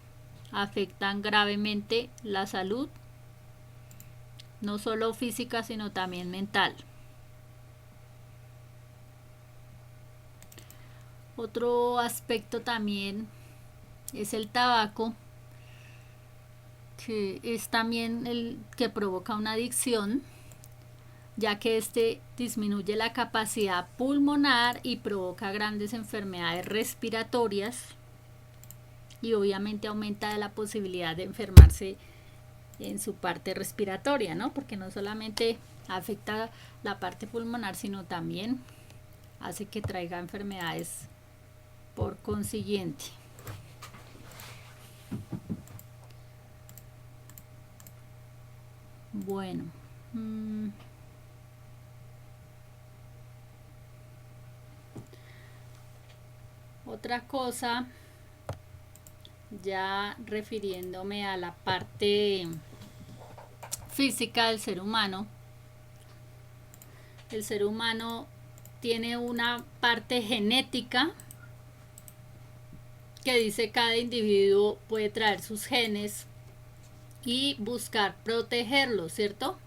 afectan gravemente la salud, no solo física sino también mental. Otro aspecto también es el tabaco, que es también el que provoca una adicción, ya que este disminuye la capacidad pulmonar y provoca grandes enfermedades respiratorias y obviamente aumenta la posibilidad de enfermarse en su parte respiratoria, ¿no? Porque no solamente afecta la parte pulmonar, sino también hace que traiga enfermedades por consiguiente. Bueno, otra cosa, ya refiriéndome a la parte física del ser humano, el ser humano tiene una parte genética que dice cada individuo puede traer sus genes y buscar protegerlos, ¿cierto?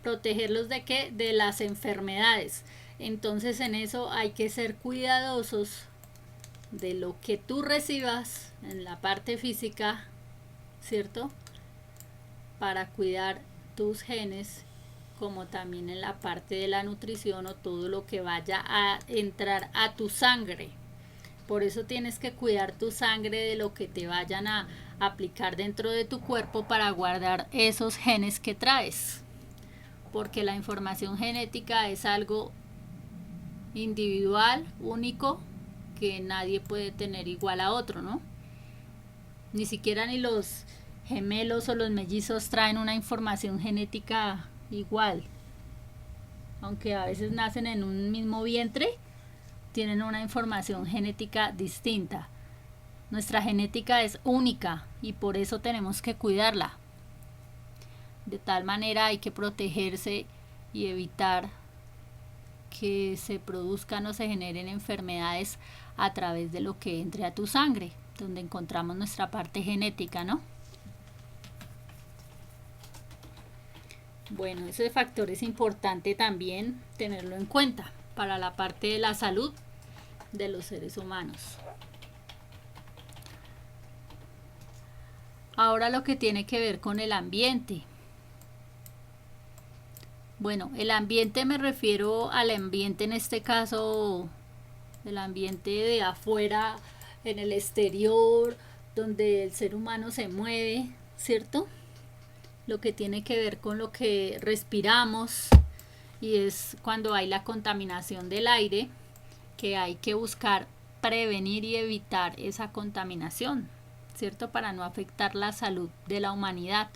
¿Protegerlos de qué? De las enfermedades. Entonces en eso hay que ser cuidadosos de lo que tú recibas en la parte física, ¿cierto? Para cuidar tus genes, como también en la parte de la nutrición o todo lo que vaya a entrar a tu sangre. Por eso tienes que cuidar tu sangre de lo que te vayan a aplicar dentro de tu cuerpo para guardar esos genes que traes. Porque la información genética es algo individual, único, que nadie puede tener igual a otro, ¿no? Ni siquiera ni los gemelos o los mellizos traen una información genética igual. Aunque a veces nacen en un mismo vientre, tienen una información genética distinta. Nuestra genética es única y por eso tenemos que cuidarla. De tal manera hay que protegerse y evitar que se produzcan o se generen enfermedades a través de lo que entre a tu sangre, donde encontramos nuestra parte genética, ¿no? Bueno, ese factor es importante también tenerlo en cuenta para la parte de la salud de los seres humanos. Ahora lo que tiene que ver con el ambiente. Bueno, el ambiente me refiero al ambiente en este caso, el ambiente de afuera, en el exterior, donde el ser humano se mueve, ¿cierto? Lo que tiene que ver con lo que respiramos y es cuando hay la contaminación del aire, que hay que buscar prevenir y evitar esa contaminación, ¿cierto? Para no afectar la salud de la humanidad.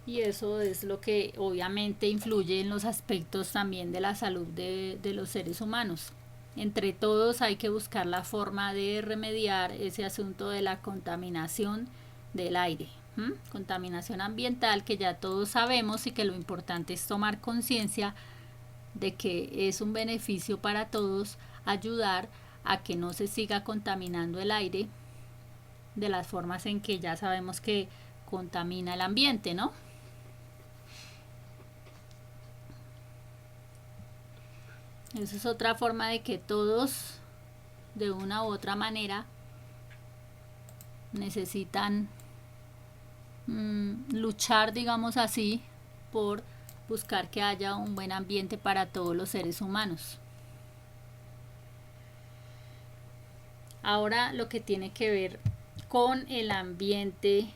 Y eso es lo que obviamente influye en los aspectos también de la salud de los seres humanos. Entre todos hay que buscar la forma de remediar ese asunto de la contaminación del aire. Contaminación ambiental, que ya todos sabemos y que lo importante es tomar conciencia de que es un beneficio para todos ayudar a que no se siga contaminando el aire de las formas en que ya sabemos que contamina el ambiente, ¿no? Esa es otra forma de que todos, de una u otra manera, necesitan luchar, digamos así, por buscar que haya un buen ambiente para todos los seres humanos. Ahora lo que tiene que ver con el ambiente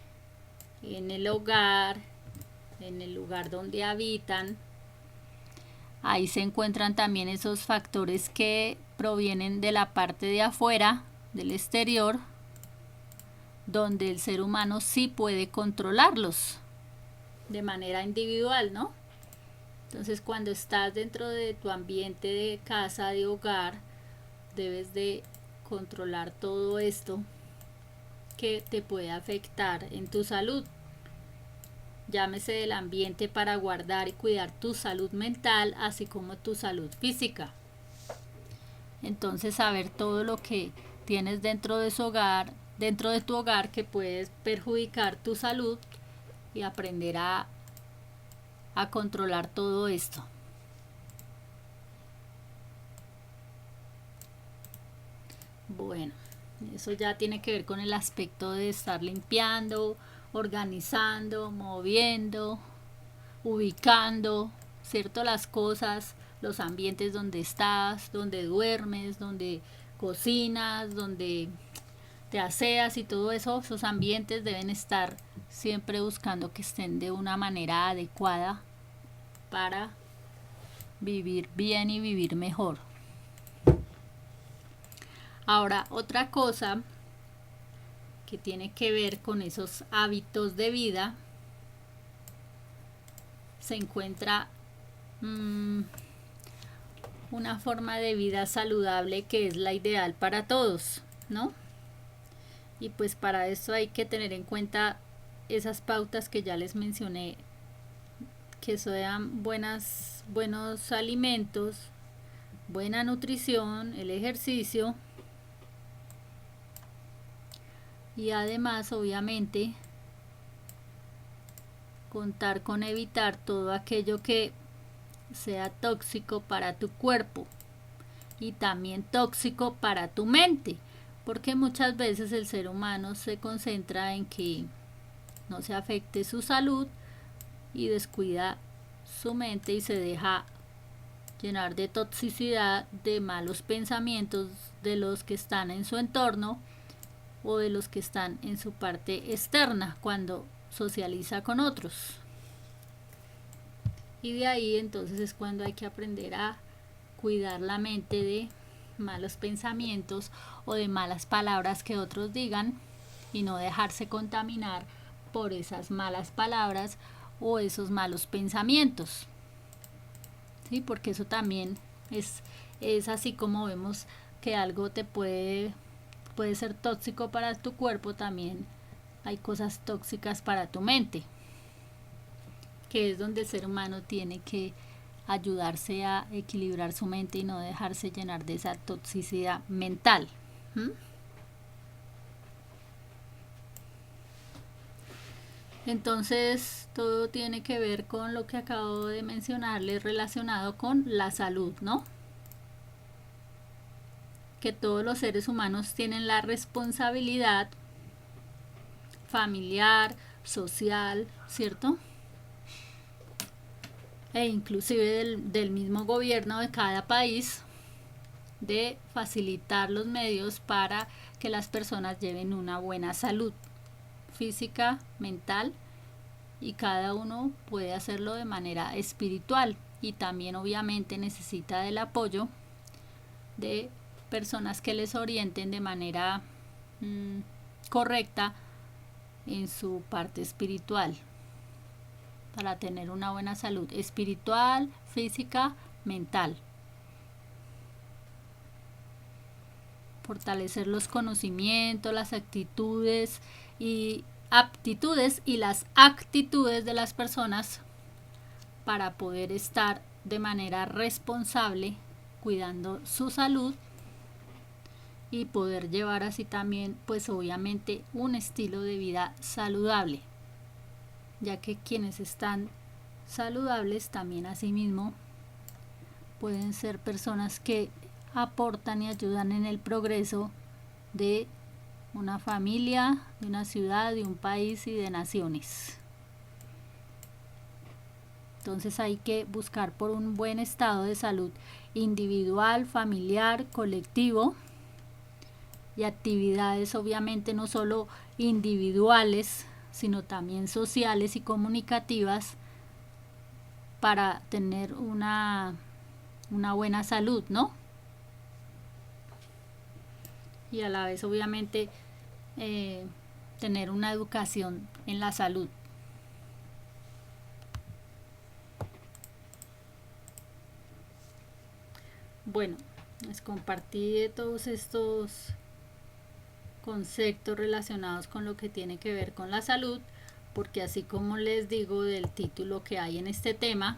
en el hogar, en el lugar donde habitan, ahí se encuentran también esos factores que provienen de la parte de afuera, del exterior, donde el ser humano sí puede controlarlos de manera individual, ¿no? Entonces, cuando estás dentro de tu ambiente de casa, de hogar, debes de controlar todo esto que te puede afectar en tu salud. Llámese del ambiente para guardar y cuidar tu salud mental, así como tu salud física. Entonces, saber todo lo que tienes dentro de su hogar, dentro de tu hogar, que puedes perjudicar tu salud, y aprender a controlar todo esto. Bueno, eso ya tiene que ver con el aspecto de estar limpiando, organizando, moviendo, ubicando, ¿cierto? Las cosas, los ambientes donde estás, donde duermes, donde cocinas, donde te aseas y todo eso, esos ambientes deben estar siempre buscando que estén de una manera adecuada para vivir bien y vivir mejor. Ahora, otra cosa que tiene que ver con esos hábitos de vida se encuentra una forma de vida saludable que es la ideal para todos, ¿no? Y pues para eso hay que tener en cuenta esas pautas que ya les mencioné, que sean buenos alimentos, buena nutrición, el ejercicio y además obviamente contar con evitar todo aquello que sea tóxico para tu cuerpo y también tóxico para tu mente, porque muchas veces el ser humano se concentra en que no se afecte su salud y descuida su mente y se deja llenar de toxicidad, de malos pensamientos de los que están en su entorno o de los que están en su parte externa cuando socializa con otros. Y de ahí entonces es cuando hay que aprender a cuidar la mente de malos pensamientos o de malas palabras que otros digan y no dejarse contaminar por esas malas palabras o esos malos pensamientos. ¿Sí? Porque eso también es así como vemos que algo te puede ser tóxico para tu cuerpo, también hay cosas tóxicas para tu mente, que es donde el ser humano tiene que ayudarse a equilibrar su mente y no dejarse llenar de esa toxicidad mental. Entonces todo tiene que ver con lo que acabo de mencionarles relacionado con la salud, ¿no? Que todos los seres humanos tienen la responsabilidad familiar, social, ¿cierto? E inclusive del mismo gobierno de cada país de facilitar los medios para que las personas lleven una buena salud física, mental, y cada uno puede hacerlo de manera espiritual y también obviamente necesita del apoyo de personas que les orienten de manera correcta en su parte espiritual para tener una buena salud espiritual, física, mental. Fortalecer los conocimientos, las actitudes y aptitudes y las actitudes de las personas para poder estar de manera responsable cuidando su salud y poder llevar así también pues obviamente un estilo de vida saludable, ya que quienes están saludables también asimismo pueden ser personas que aportan y ayudan en el progreso de una familia, de una ciudad, de un país y de naciones. Entonces hay que buscar por un buen estado de salud individual, familiar, colectivo y actividades obviamente no solo individuales, sino también sociales y comunicativas para tener una buena salud, ¿no? Y a la vez obviamente tener una educación en la salud. Bueno, les compartí todos estos conceptos relacionados con lo que tiene que ver con la salud, porque así como les digo del título que hay en este tema,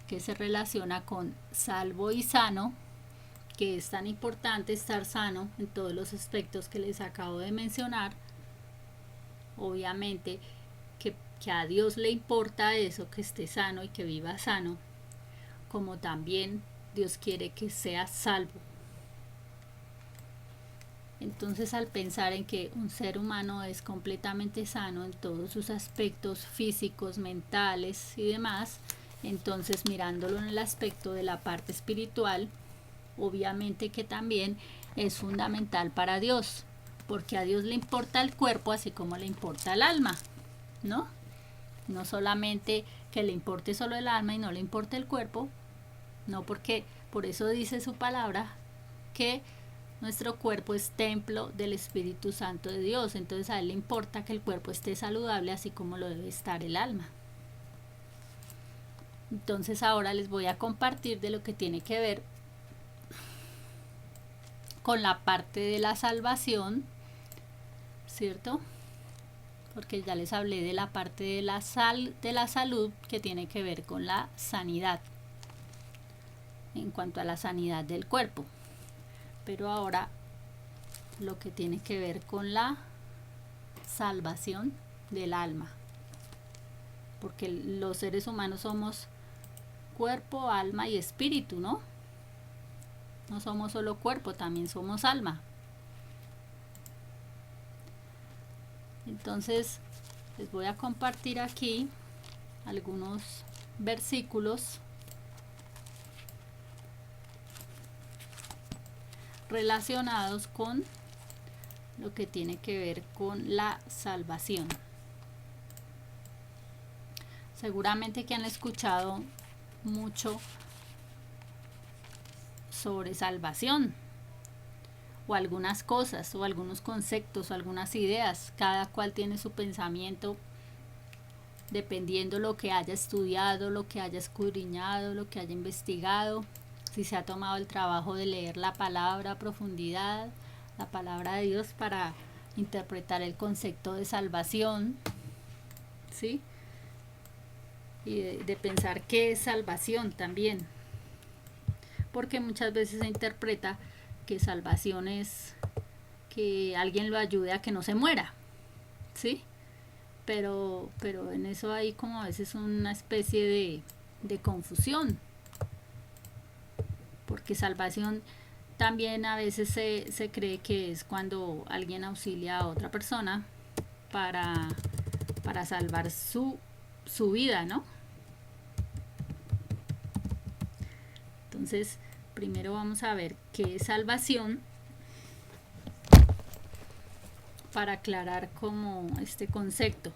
que se relaciona con salvo y sano, que es tan importante estar sano en todos los aspectos que les acabo de mencionar, obviamente que a Dios le importa eso, que esté sano y que viva sano, como también Dios quiere que sea salvo. Entonces, al pensar en que un ser humano es completamente sano en todos sus aspectos físicos, mentales y demás, entonces mirándolo en el aspecto de la parte espiritual, obviamente que también es fundamental para Dios, porque a Dios le importa el cuerpo así como le importa el alma, ¿no? No solamente que le importe solo el alma y no le importe el cuerpo, no, porque por eso dice su palabra que nuestro cuerpo es templo del Espíritu Santo de Dios, entonces a Él le importa que el cuerpo esté saludable así como lo debe estar el alma. Entonces ahora les voy a compartir de lo que tiene que ver con la parte de la salvación, ¿cierto? Porque ya les hablé de la parte de la salud que tiene que ver con la sanidad, en cuanto a la sanidad del cuerpo. Pero ahora lo que tiene que ver con la salvación del alma, porque los seres humanos somos cuerpo, alma y espíritu, ¿no? No somos solo cuerpo, también somos alma. Entonces les voy a compartir aquí algunos versículos relacionados con lo que tiene que ver con la salvación. Seguramente que han escuchado mucho sobre salvación, o algunas cosas, o algunos conceptos, o algunas ideas. Cada cual tiene su pensamiento dependiendo lo que haya estudiado, lo que haya escudriñado, lo que haya investigado, si se ha tomado el trabajo de leer la palabra a profundidad, la palabra de Dios, para interpretar el concepto de salvación, ¿sí? Y de pensar qué es salvación también, porque muchas veces se interpreta que salvación es que alguien lo ayude a que no se muera, ¿sí? Pero en eso hay como a veces una especie de confusión, porque salvación también a veces se cree que es cuando alguien auxilia a otra persona para salvar su vida, ¿no? Entonces, primero vamos a ver qué es salvación para aclarar como este concepto.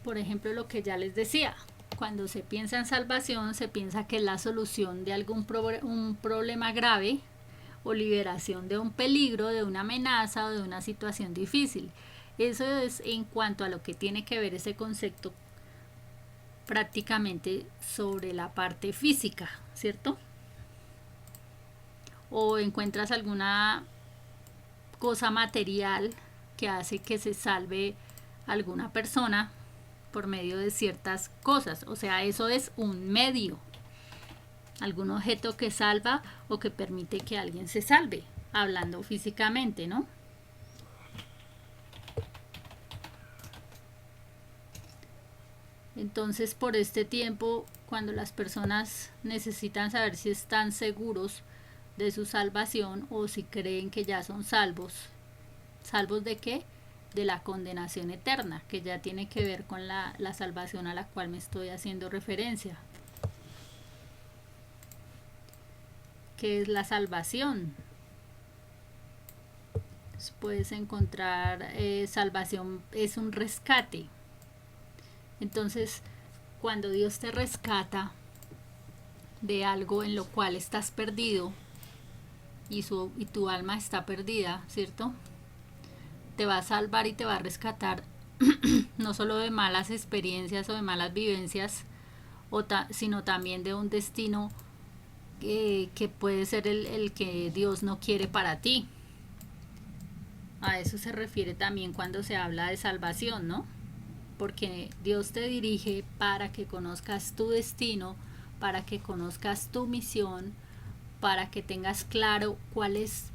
Por ejemplo, lo que ya les decía, cuando se piensa en salvación, se piensa que es la solución de algún un problema grave o liberación de un peligro, de una amenaza o de una situación difícil. Eso es en cuanto a lo que tiene que ver ese concepto prácticamente sobre la parte física, ¿cierto? O encuentras alguna cosa material que hace que se salve alguna persona por medio de ciertas cosas, o sea, eso es un medio, algún objeto que salva o que permite que alguien se salve, hablando físicamente, ¿no? Entonces, por este tiempo, cuando las personas necesitan saber si están seguros de su salvación o si creen que ya son salvos, ¿salvos de qué? De la condenación eterna, que ya tiene que ver con la salvación a la cual me estoy haciendo referencia. ¿Qué es la salvación? Puedes encontrar salvación es un rescate. Entonces, cuando Dios te rescata de algo en lo cual estás perdido y tu alma está perdida, ¿cierto? Te va a salvar y te va a rescatar no solo de malas experiencias o de malas vivencias, sino también de un destino que puede ser el que Dios no quiere para ti. A eso se refiere también cuando se habla de salvación, ¿no? Porque Dios te dirige para que conozcas tu destino, para que conozcas tu misión, para que tengas claro cuál es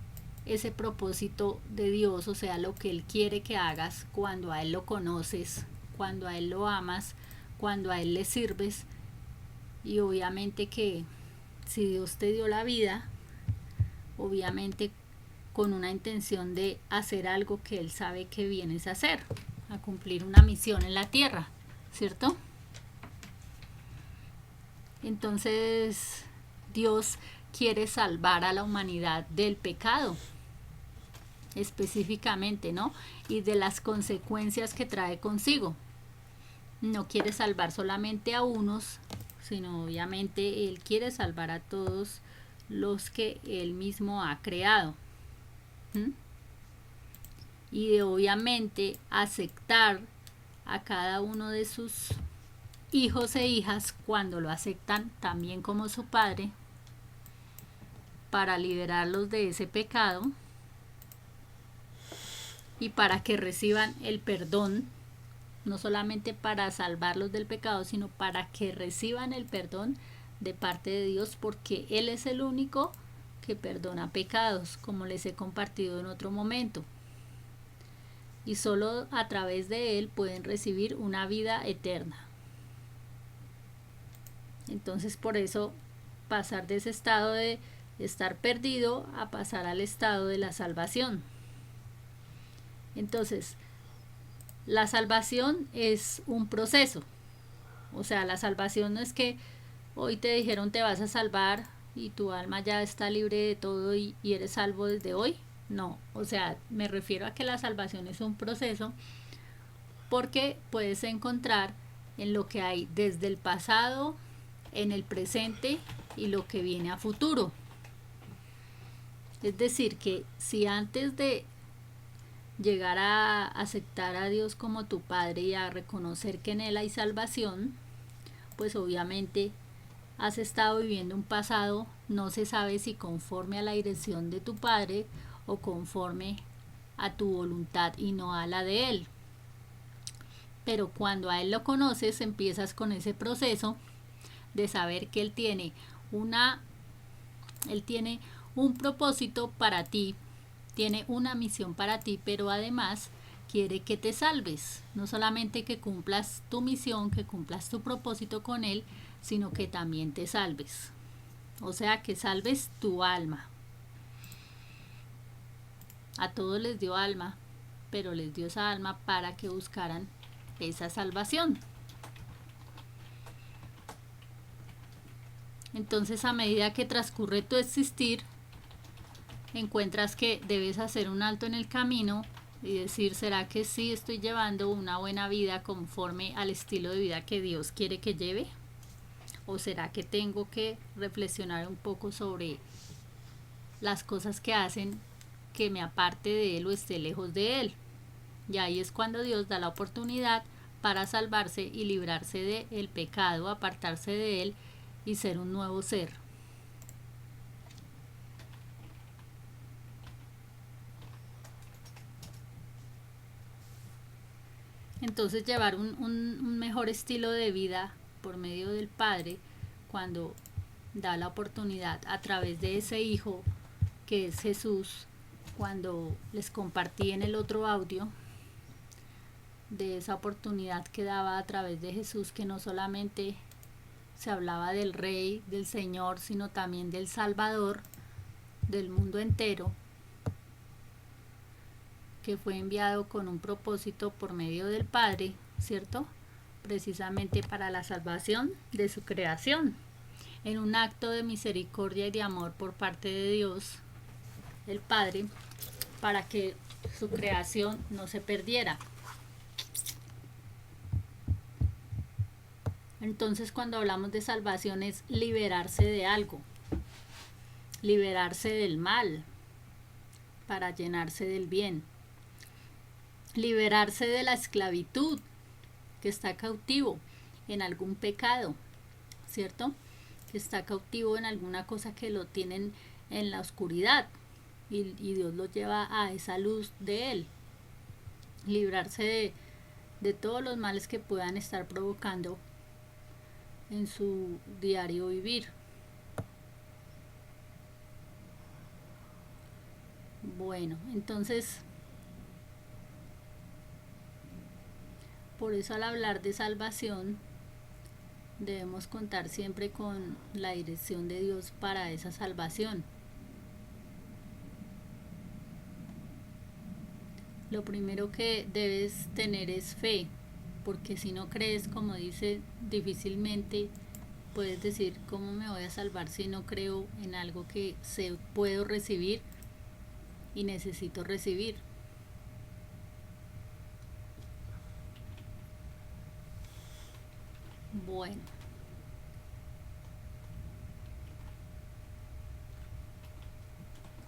ese propósito de Dios, o sea, lo que Él quiere que hagas cuando a Él lo conoces, cuando a Él lo amas, cuando a Él le sirves. Y obviamente que si Dios te dio la vida, obviamente con una intención de hacer algo que Él sabe que vienes a hacer, a cumplir una misión en la tierra, ¿cierto? Entonces Dios quiere salvar a la humanidad del pecado, específicamente, ¿no? Y de las consecuencias que trae consigo. No quiere salvar solamente a unos, sino obviamente Él quiere salvar a todos los que Él mismo ha creado. ¿Mm? Y de obviamente aceptar a cada uno de sus hijos e hijas cuando lo aceptan también como su padre, para liberarlos de ese pecado y para que reciban el perdón, no solamente para salvarlos del pecado, sino para que reciban el perdón de parte de Dios, porque Él es el único que perdona pecados, como les he compartido en otro momento. Y solo a través de Él pueden recibir una vida eterna. Entonces, por eso, pasar de ese estado de estar perdido a pasar al estado de la salvación. Entonces, la salvación es un proceso. O sea, la salvación no es que hoy te dijeron te vas a salvar y tu alma ya está libre de todo y eres salvo desde hoy. No, o sea, me refiero a que la salvación es un proceso, porque puedes encontrar en lo que hay desde el pasado, en el presente y lo que viene a futuro. Es decir, que si antes de llegar a aceptar a Dios como tu Padre y a reconocer que en Él hay salvación, pues obviamente has estado viviendo un pasado, no se sabe si conforme a la dirección de tu Padre o conforme a tu voluntad y no a la de Él. Pero cuando a Él lo conoces, empiezas con ese proceso de saber que Él tiene un propósito para ti, tiene una misión para ti, pero además quiere que te salves. No solamente que cumplas tu misión, que cumplas tu propósito con Él, sino que también te salves. O sea, que salves tu alma. A todos les dio alma, pero les dio esa alma para que buscaran esa salvación. Entonces, a medida que transcurre tu existir, encuentras que debes hacer un alto en el camino y decir, ¿será que sí estoy llevando una buena vida conforme al estilo de vida que Dios quiere que lleve? ¿O será que tengo que reflexionar un poco sobre las cosas que hacen que me aparte de Él o esté lejos de Él? Y ahí es cuando Dios da la oportunidad para salvarse y librarse del pecado, apartarse de Él y ser un nuevo ser. Entonces llevar un mejor estilo de vida por medio del Padre, cuando da la oportunidad a través de ese Hijo que es Jesús, cuando les compartí en el otro audio de esa oportunidad que daba a través de Jesús, que no solamente se hablaba del Rey, del Señor, sino también del Salvador del mundo entero, que fue enviado con un propósito por medio del Padre, ¿cierto? Precisamente para la salvación de su creación, en un acto de misericordia y de amor por parte de Dios, el Padre, para que su creación no se perdiera. Entonces, cuando hablamos de salvación es liberarse de algo, liberarse del mal para llenarse del bien, liberarse de la esclavitud, que está cautivo en algún pecado, ¿cierto? Que está cautivo en alguna cosa que lo tienen en la oscuridad y Dios lo lleva a esa luz de Él. Librarse de todos los males que puedan estar provocando en su diario vivir. Bueno, entonces, por eso al hablar de salvación, debemos contar siempre con la dirección de Dios para esa salvación. Lo primero que debes tener es fe, porque si no crees, como dice, difícilmente puedes decir cómo me voy a salvar si no creo en algo que puedo recibir y necesito recibir. Bueno,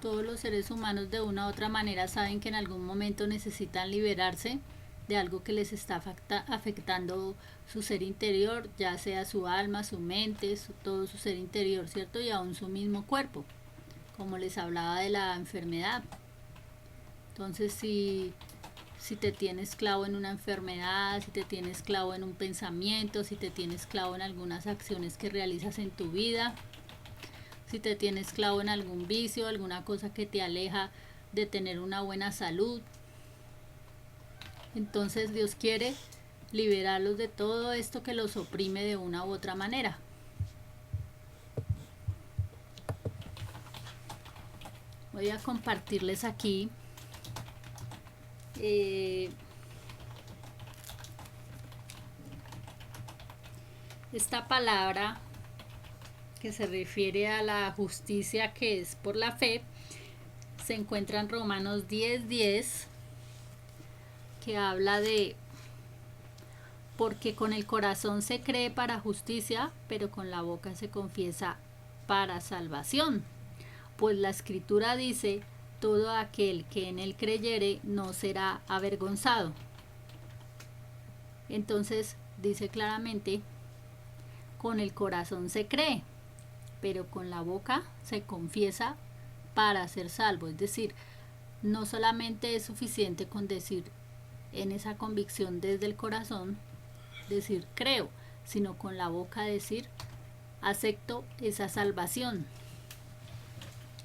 todos los seres humanos de una u otra manera saben que en algún momento necesitan liberarse de algo que les está afectando su ser interior, ya sea su alma, su mente, todo su ser interior, ¿cierto? Y aún su mismo cuerpo, como les hablaba de la enfermedad. Entonces, si te tienes clavo en una enfermedad, si te tienes clavo en un pensamiento, si te tienes clavo en algunas acciones que realizas en tu vida, si te tienes clavo en algún vicio, alguna cosa que te aleja de tener una buena salud, entonces Dios quiere liberarlos de todo esto que los oprime de una u otra manera. Voy a compartirles aquí esta palabra que se refiere a la justicia que es por la fe. Se encuentra en Romanos 10:10, que habla de: porque con el corazón se cree para justicia, pero con la boca se confiesa para salvación. Pues la escritura dice: todo aquel que en él creyere no será avergonzado. Entonces dice claramente, con el corazón se cree, pero con la boca se confiesa para ser salvo. Es decir, no solamente es suficiente con decir en esa convicción desde el corazón, decir creo, sino con la boca decir acepto esa salvación,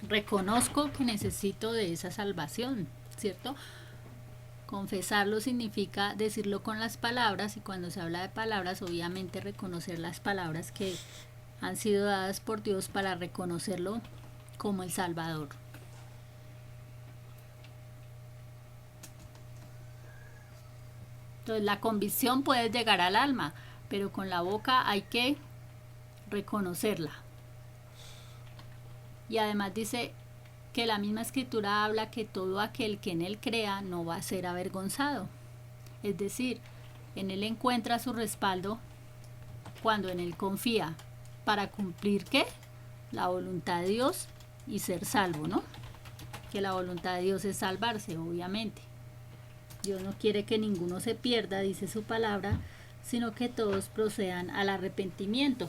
reconozco que necesito de esa salvación, ¿cierto? Confesarlo significa decirlo con las palabras, y cuando se habla de palabras, obviamente reconocer las palabras que han sido dadas por Dios para reconocerlo como el Salvador. Entonces la convicción puede llegar al alma, pero con la boca hay que reconocerla. Y además dice que la misma escritura habla que todo aquel que en él crea no va a ser avergonzado. Es decir, en él encuentra su respaldo cuando en él confía para cumplir ¿qué? La voluntad de Dios y ser salvo, ¿no? Que la voluntad de Dios es salvarse, obviamente. Dios no quiere que ninguno se pierda, dice su palabra, sino que todos procedan al arrepentimiento.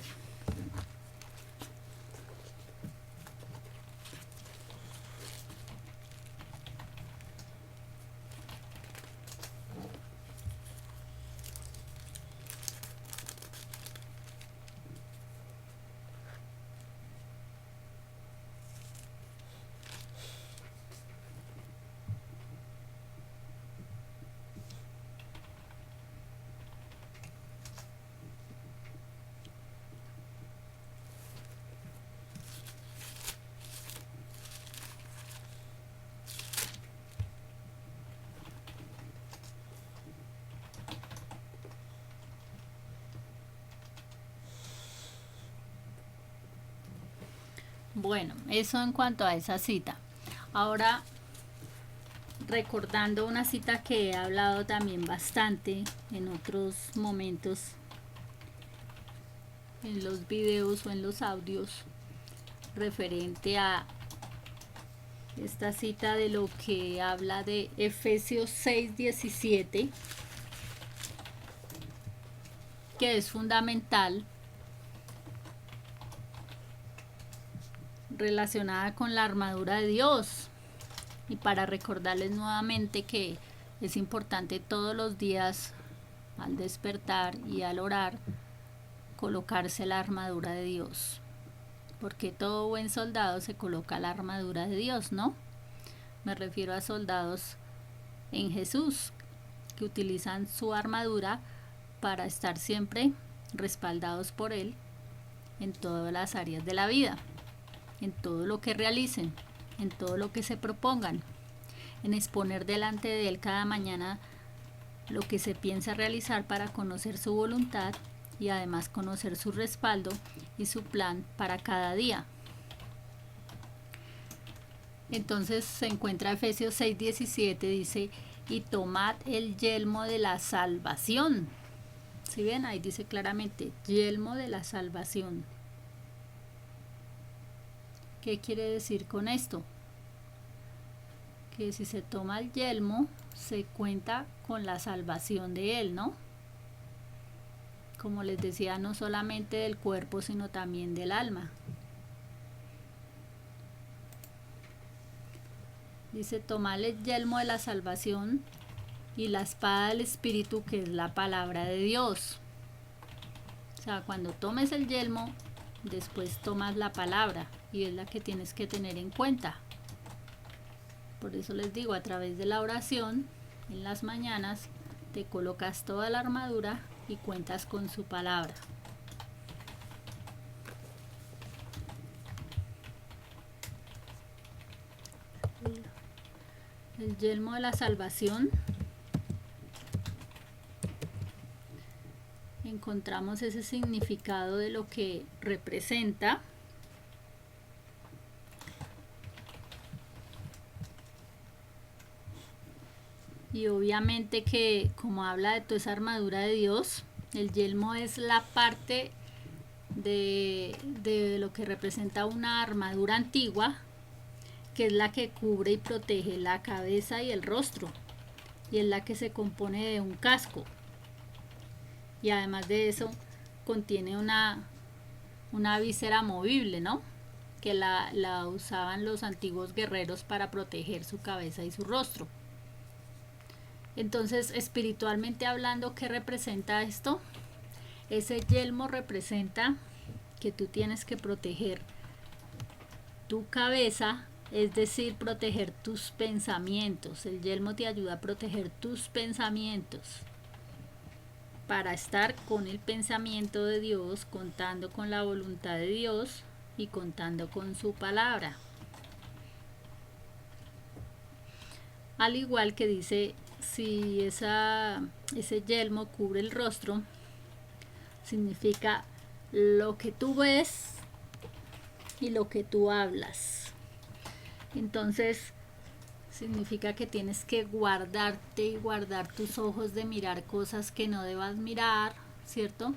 Bueno, eso en cuanto a esa cita. Ahora, recordando una cita que he hablado también bastante en otros momentos, en los videos o en los audios, referente a esta cita de lo que habla de Efesios 6:17, que es fundamental, relacionada con la armadura de Dios. Y para recordarles nuevamente que es importante todos los días, al despertar y al orar, colocarse la armadura de Dios, porque todo buen soldado se coloca la armadura de Dios, ¿no? Me refiero a soldados en Jesús que utilizan su armadura para estar siempre respaldados por Él en todas las áreas de la vida, en todo lo que realicen, en todo lo que se propongan, en exponer delante de Él cada mañana lo que se piensa realizar para conocer su voluntad y además conocer su respaldo y su plan para cada día. Entonces se encuentra Efesios 6:17, dice, y tomad el yelmo de la salvación. ¿Sí ven? Ahí dice claramente, yelmo de la salvación. ¿Qué quiere decir con esto? Que si se toma el yelmo, se cuenta con la salvación de él, ¿no? Como les decía, no solamente del cuerpo, sino también del alma. Dice, tomad el yelmo de la salvación y la espada del Espíritu, que es la palabra de Dios. O sea, cuando tomes el yelmo, después tomas la palabra y es la que tienes que tener en cuenta. Por eso les digo, a través de la oración, en las mañanas, te colocas toda la armadura y cuentas con su palabra. El yelmo de la salvación. Encontramos ese significado de lo que representa. Y obviamente que como habla de toda esa armadura de Dios, el yelmo es la parte de lo que representa una armadura antigua, que es la que cubre y protege la cabeza y el rostro, y es la que se compone de un casco. Y además de eso, contiene una víscera movible, ¿no? Que la usaban los antiguos guerreros para proteger su cabeza y su rostro. Entonces, espiritualmente hablando, ¿qué representa esto? Ese yelmo representa que tú tienes que proteger tu cabeza, es decir, proteger tus pensamientos. El yelmo te ayuda a proteger tus pensamientos para estar con el pensamiento de Dios, contando con la voluntad de Dios y contando con su palabra. Al igual que dice, si ese yelmo cubre el rostro, significa lo que tú ves y lo que tú hablas. Entonces, significa que tienes que guardarte y guardar tus ojos de mirar cosas que no debas mirar, ¿cierto?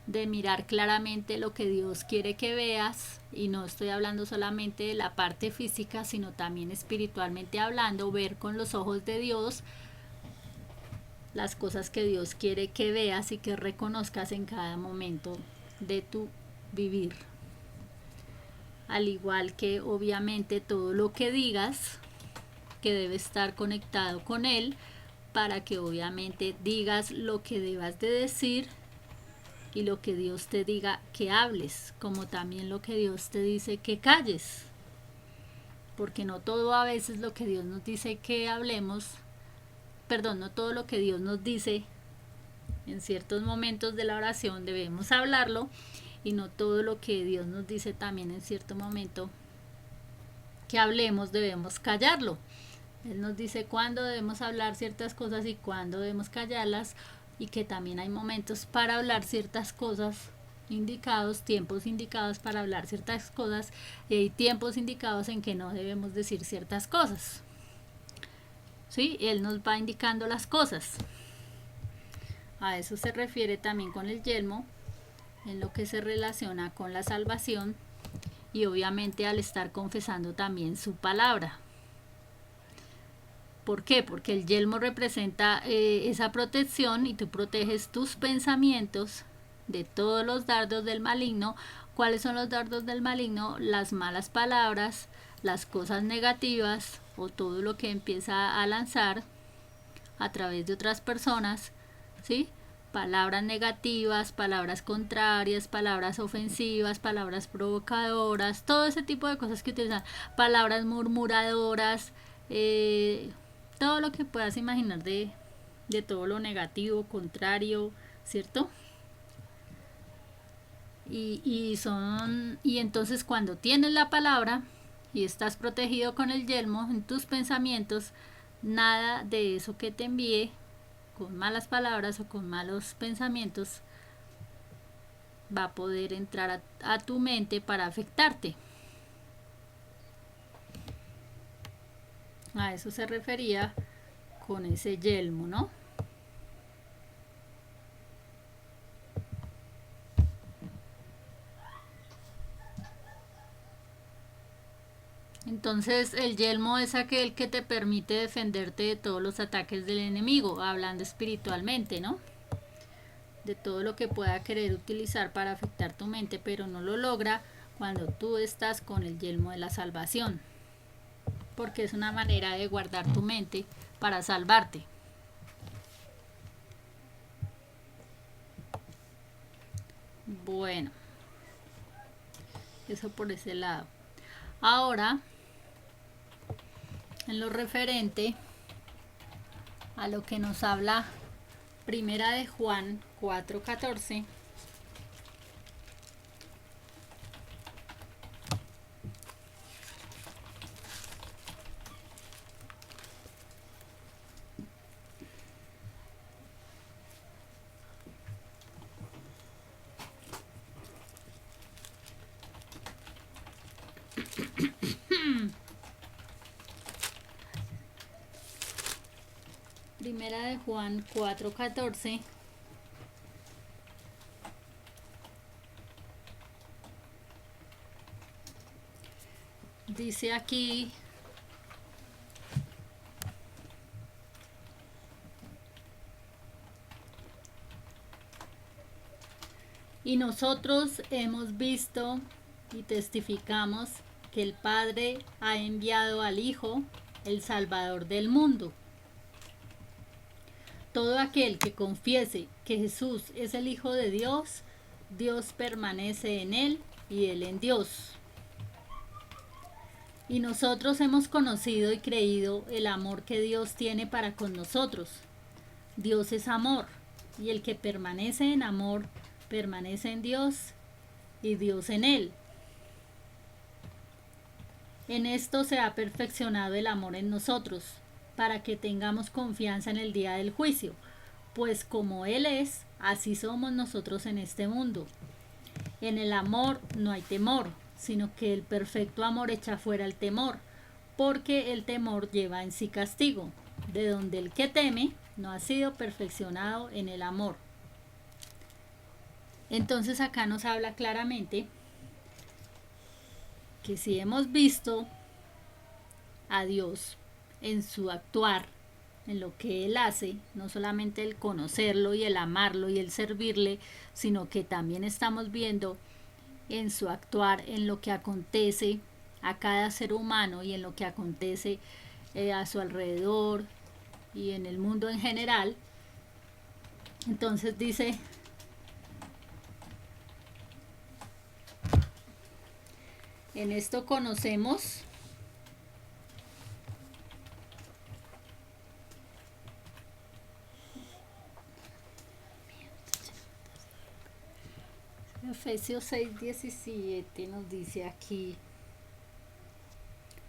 De mirar claramente lo que Dios quiere que veas, y no estoy hablando solamente de la parte física, sino también espiritualmente hablando, ver con los ojos de Dios las cosas que Dios quiere que veas y que reconozcas en cada momento de tu vivir. Al igual que obviamente todo lo que digas, que debe estar conectado con Él, para que obviamente digas lo que debas de decir y lo que Dios te diga que hables, como también lo que Dios te dice que calles, porque no todo a veces lo que Dios nos dice que hablemos, no todo lo que Dios nos dice en ciertos momentos de la oración debemos hablarlo, y no todo lo que Dios nos dice también en cierto momento que hablemos debemos callarlo. Él nos dice cuándo debemos hablar ciertas cosas y cuándo debemos callarlas, y que también hay momentos para hablar ciertas cosas indicados, tiempos indicados para hablar ciertas cosas, y hay tiempos indicados en que no debemos decir ciertas cosas. ¿Sí? Él nos va indicando las cosas. A eso se refiere también con el yelmo, en lo que se relaciona con la salvación, y obviamente al estar confesando también su palabra. ¿Por qué? Porque el yelmo representa esa protección, y tú proteges tus pensamientos de todos los dardos del maligno. ¿Cuáles son los dardos del maligno? Las malas palabras, las cosas negativas, o todo lo que empieza a lanzar a través de otras personas, ¿sí? Palabras negativas, palabras contrarias, palabras ofensivas, palabras provocadoras, todo ese tipo de cosas que utilizan, palabras murmuradoras, todo lo que puedas imaginar de todo lo negativo, contrario, ¿cierto? Y entonces cuando tienes la palabra y estás protegido con el yelmo en tus pensamientos, nada de eso que te envíe con malas palabras o con malos pensamientos va a poder entrar a tu mente para afectarte. A eso se refería con ese yelmo, ¿no? Entonces el yelmo es aquel que te permite defenderte de todos los ataques del enemigo, hablando espiritualmente, ¿no? De todo lo que pueda querer utilizar para afectar tu mente, pero no lo logra cuando tú estás con el yelmo de la salvación, porque es una manera de guardar tu mente para salvarte. Bueno, eso por ese lado. Ahora, en lo referente a lo que nos habla Primera de Juan 4:14, Primera de Juan 4:14, dice aquí: y nosotros hemos visto y testificamos que el Padre ha enviado al Hijo, el Salvador del mundo. Todo aquel que confiese que Jesús es el Hijo de Dios, Dios permanece en él y él en Dios. Y nosotros hemos conocido y creído el amor que Dios tiene para con nosotros. Dios es amor, y el que permanece en amor, permanece en Dios y Dios en él. En esto se ha perfeccionado el amor en nosotros, para que tengamos confianza en el día del juicio, pues como Él es, así somos nosotros en este mundo. En el amor no hay temor, sino que el perfecto amor echa fuera el temor, porque el temor lleva en sí castigo, de donde el que teme no ha sido perfeccionado en el amor. Entonces acá nos habla claramente que si hemos visto a Dios en su actuar, en lo que Él hace, no solamente el conocerlo y el amarlo y el servirle, sino que también estamos viendo en su actuar, en lo que acontece a cada ser humano y en lo que acontece a su alrededor y en el mundo en general. Entonces dice: en esto conocemos Efesios 6:17 nos dice aquí,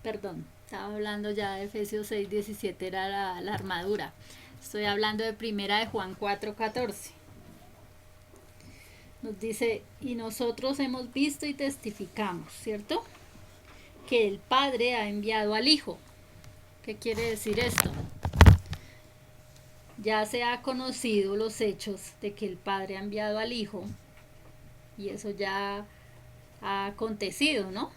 perdón, estaba hablando ya de Efesios 6:17, era la armadura. Estoy hablando de Primera de Juan 4:14. Nos dice: y nosotros hemos visto y testificamos, ¿cierto? Que el Padre ha enviado al Hijo. ¿Qué quiere decir esto? Ya se ha conocido los hechos de que el Padre ha enviado al Hijo, y eso ya ha acontecido, ¿no?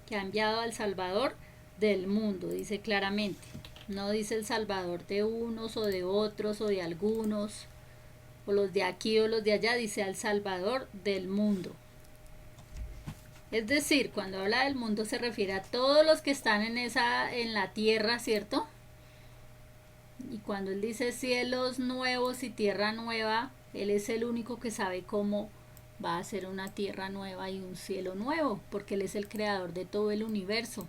Que ha enviado al Salvador del mundo, dice claramente. No dice el Salvador de unos o de otros o de algunos, o los de aquí o los de allá, dice al Salvador del mundo. Es decir, cuando habla del mundo se refiere a todos los que están en la tierra, ¿cierto? Y cuando él dice cielos nuevos y tierra nueva, él es el único que sabe cómo va a ser una tierra nueva y un cielo nuevo, porque él es el creador de todo el universo.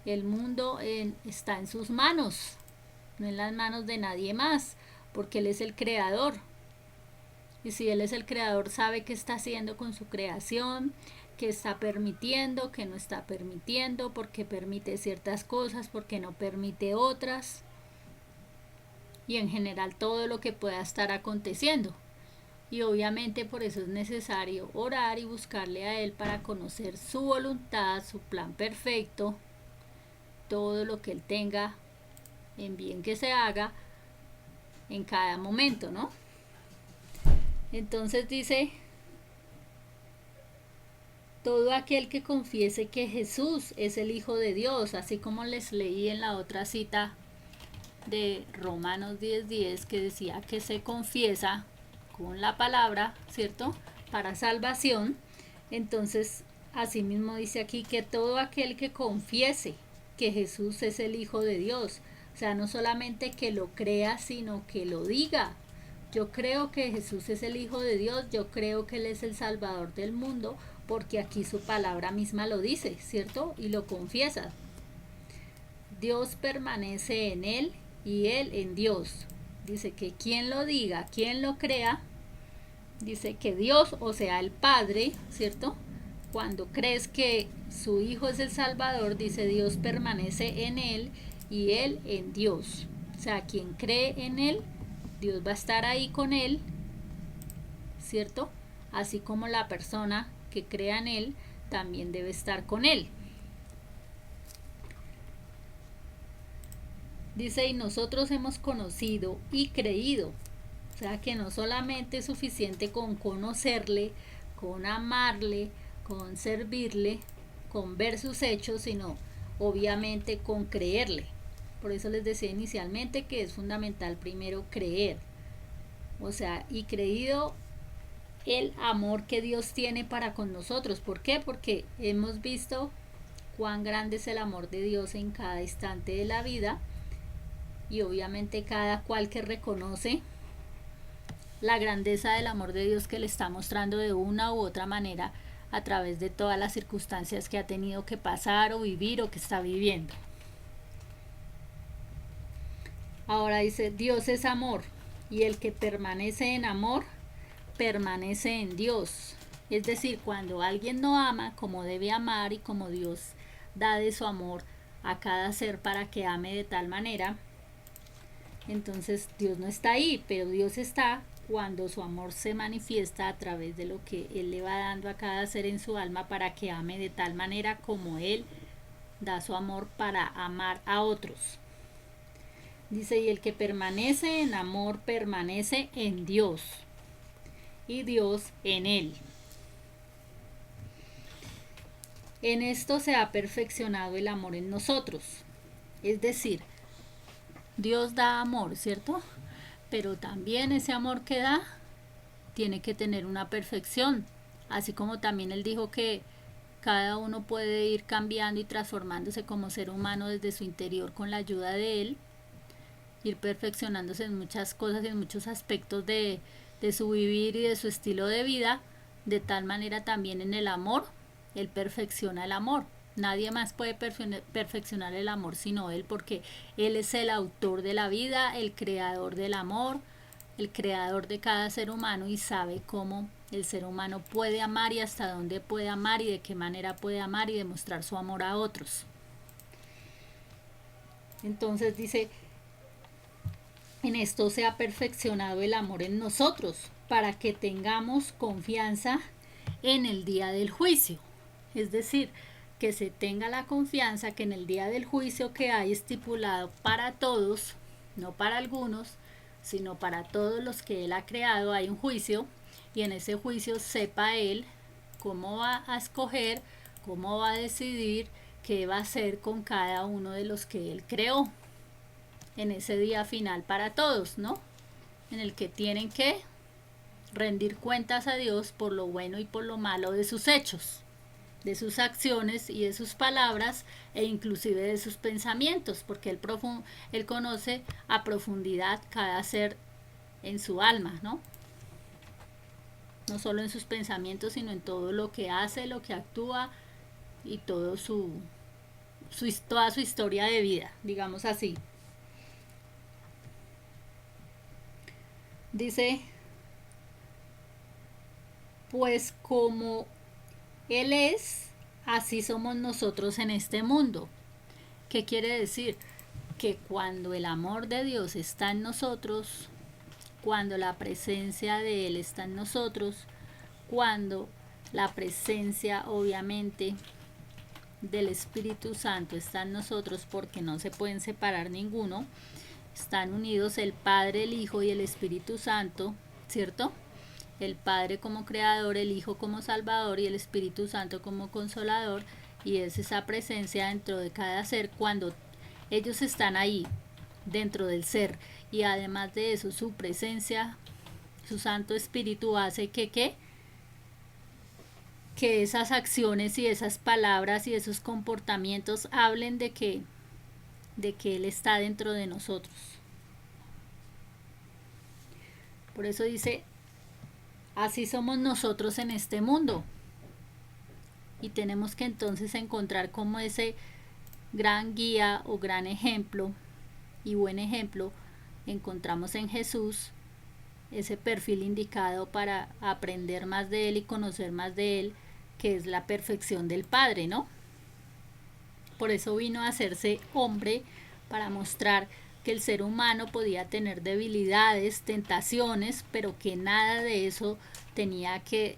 El mundo está en sus manos, no en las manos de nadie más, porque él es el creador. Y si Él es el creador, sabe qué está haciendo con su creación, qué está permitiendo, qué no está permitiendo, por qué permite ciertas cosas, por qué no permite otras, y en general todo lo que pueda estar aconteciendo. Y obviamente por eso es necesario orar y buscarle a Él para conocer su voluntad, su plan perfecto, todo lo que Él tenga en bien que se haga en cada momento, ¿no? Entonces dice, todo aquel que confiese que Jesús es el Hijo de Dios, así como les leí en la otra cita de Romanos 10:10, que decía que se confiesa con la palabra, ¿cierto? Para salvación. Entonces, asimismo dice aquí que todo aquel que confiese que Jesús es el Hijo de Dios, o sea, no solamente que lo crea, sino que lo diga. Yo creo que Jesús es el Hijo de Dios, yo creo que Él es el Salvador del mundo, porque aquí su palabra misma lo dice, ¿cierto? Y lo confiesa. Dios permanece en Él y Él en Dios. Dice que quien lo diga, quien lo crea, dice que Dios, o sea, el Padre, ¿cierto? Cuando crees que su Hijo es el Salvador, dice Dios permanece en Él y Él en Dios. O sea, quien cree en Él, Dios va a estar ahí con Él, ¿cierto? Así como la persona que crea en Él también debe estar con Él. Dice, y nosotros hemos conocido y creído. O sea que no solamente es suficiente con conocerle, con amarle, con servirle, con ver sus hechos, sino obviamente con creerle. Por eso les decía inicialmente que es fundamental primero creer. O sea, y creído el amor que Dios tiene para con nosotros. ¿Por qué? Porque hemos visto cuán grande es el amor de Dios en cada instante de la vida, y obviamente cada cual que reconoce la grandeza del amor de Dios que le está mostrando de una u otra manera a través de todas las circunstancias que ha tenido que pasar o vivir o que está viviendo. Ahora dice, Dios es amor, y el que permanece en amor permanece en Dios. Es decir, cuando alguien no ama como debe amar y como Dios da de su amor a cada ser para que ame de tal manera, entonces Dios no está ahí, pero Dios está cuando su amor se manifiesta a través de lo que Él le va dando a cada ser en su alma para que ame de tal manera como Él da su amor para amar a otros. Dice, y el que permanece en amor permanece en Dios y Dios en Él. En esto se ha perfeccionado el amor en nosotros. Es decir, Dios da amor, ¿cierto? Pero también ese amor que da tiene que tener una perfección. Así como también Él dijo que cada uno puede ir cambiando y transformándose como ser humano desde su interior con la ayuda de Él, ir perfeccionándose en muchas cosas y en muchos aspectos de su vivir y de su estilo de vida. De tal manera también en el amor, Él perfecciona el amor. Nadie más puede perfeccionar el amor sino Él, porque Él es el autor de la vida, el creador del amor, el creador de cada ser humano, y sabe cómo el ser humano puede amar y hasta dónde puede amar y de qué manera puede amar y demostrar su amor a otros. Entonces dice, en esto se ha perfeccionado el amor en nosotros, para que tengamos confianza en el día del juicio. Es decir, que se tenga la confianza que en el día del juicio que hay estipulado para todos, no para algunos, sino para todos los que Él ha creado, hay un juicio, y en ese juicio sepa Él cómo va a escoger, cómo va a decidir, qué va a hacer con cada uno de los que Él creó en ese día final para todos, ¿no? En el que tienen que rendir cuentas a Dios por lo bueno y por lo malo de sus hechos, de sus acciones y de sus palabras, e inclusive de sus pensamientos, porque Él conoce a profundidad cada ser en su alma, ¿no? No solo en sus pensamientos, sino en todo lo que hace, lo que actúa y todo toda su historia de vida, digamos así. Dice, Pues como Él es, así somos nosotros en este mundo. ¿Qué quiere decir? Que cuando el amor de Dios está en nosotros, cuando la presencia de Él está en nosotros, cuando la presencia obviamente del Espíritu Santo está en nosotros, porque no se pueden separar ninguno, están unidos el Padre, el Hijo y el Espíritu Santo, ¿cierto? El Padre como creador, el Hijo como salvador y el Espíritu Santo como consolador, y es esa presencia dentro de cada ser cuando ellos están ahí dentro del ser, y además de eso su presencia, su Santo Espíritu hace que esas acciones y esas palabras y esos comportamientos hablen de que Él está dentro de nosotros. Por eso dice, así somos nosotros en este mundo. Y tenemos que entonces encontrar como ese gran guía o gran ejemplo y buen ejemplo encontramos en Jesús, ese perfil indicado para aprender más de Él y conocer más de Él, que es la perfección del Padre, ¿no? Por eso vino a hacerse hombre, para mostrar que el ser humano podía tener debilidades, tentaciones, pero que nada de eso tenía que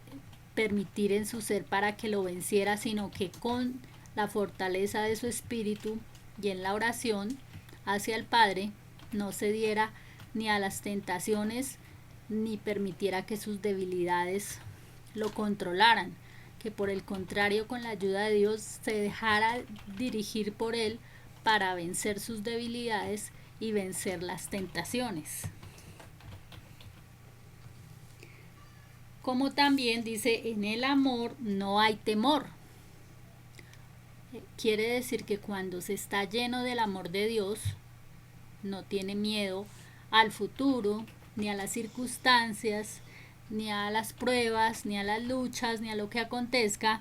permitir en su ser para que lo venciera, sino que con la fortaleza de su espíritu y en la oración hacia el Padre no cediera ni a las tentaciones ni permitiera que sus debilidades lo controlaran, que por el contrario con la ayuda de Dios se dejara dirigir por Él para vencer sus debilidades y vencer las tentaciones. Como también dice, en el amor no hay temor. Quiere decir que cuando se está lleno del amor de Dios, no tiene miedo al futuro, ni a las circunstancias, ni a las pruebas, ni a las luchas, ni a lo que acontezca.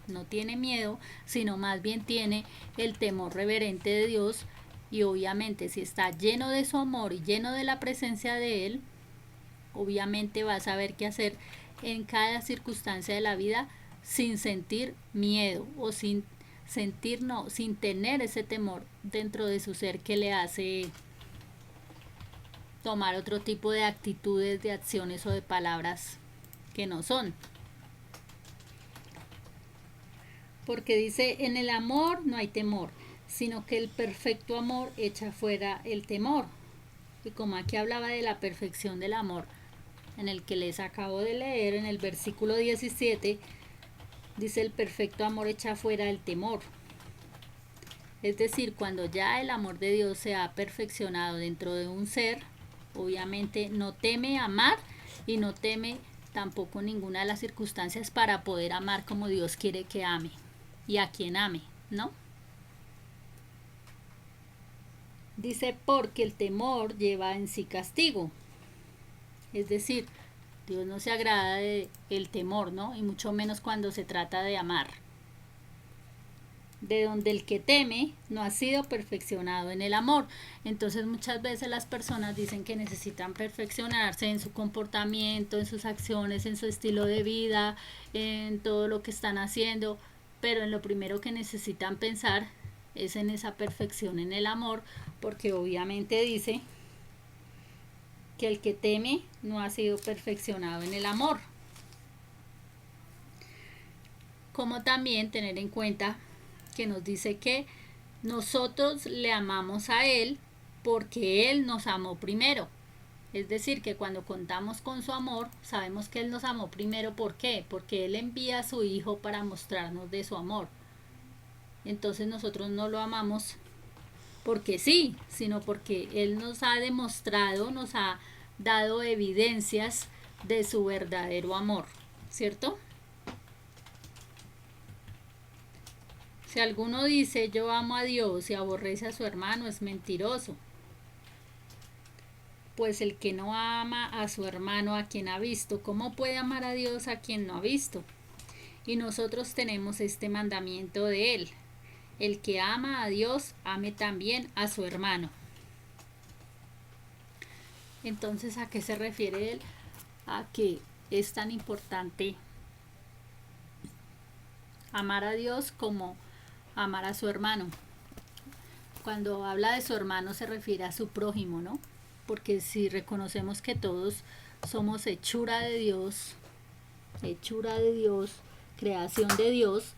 No tiene miedo, sino más bien tiene el temor reverente de Dios. Y obviamente si está lleno de su amor y lleno de la presencia de Él, obviamente va a saber qué hacer en cada circunstancia de la vida sin sentir miedo o sin tener ese temor dentro de su ser que le hace tomar otro tipo de actitudes, de acciones o de palabras que no son. Porque dice, en el amor no hay temor, sino que el perfecto amor echa fuera el temor. Y como aquí hablaba de la perfección del amor, en el que les acabo de leer, en el versículo 17, dice, el perfecto amor echa fuera el temor. Es decir, cuando ya el amor de Dios se ha perfeccionado dentro de un ser, obviamente no teme amar y no teme tampoco ninguna de las circunstancias para poder amar como Dios quiere que ame y a quien ame, ¿no? Dice, porque el temor lleva en sí castigo. Es decir, Dios no se agrada del temor, ¿no? Y mucho menos cuando se trata de amar. De donde el que teme no ha sido perfeccionado en el amor. Entonces muchas veces las personas dicen que necesitan perfeccionarse en su comportamiento, en sus acciones, en su estilo de vida, en todo lo que están haciendo, pero en lo primero que necesitan pensar es en esa perfección en el amor, porque obviamente dice que el que teme no ha sido perfeccionado en el amor. Como también tener en cuenta que nos dice que nosotros le amamos a Él porque Él nos amó primero. Es decir, que cuando contamos con su amor, sabemos que Él nos amó primero. ¿Por qué? Porque Él envía a su Hijo para mostrarnos de su amor. Entonces nosotros no lo amamos porque sí, sino porque Él nos ha demostrado, nos ha dado evidencias de su verdadero amor, ¿cierto? Si alguno dice yo amo a Dios y aborrece a su hermano, es mentiroso. Pues el que no ama a su hermano a quien ha visto, ¿cómo puede amar a Dios a quien no ha visto? Y nosotros tenemos este mandamiento de Él. El que ama a Dios, ame también a su hermano. Entonces, ¿a qué se refiere Él? A que es tan importante amar a Dios como amar a su hermano. Cuando habla de su hermano se refiere a su prójimo, ¿no? Porque si reconocemos que todos somos hechura de Dios, creación de Dios,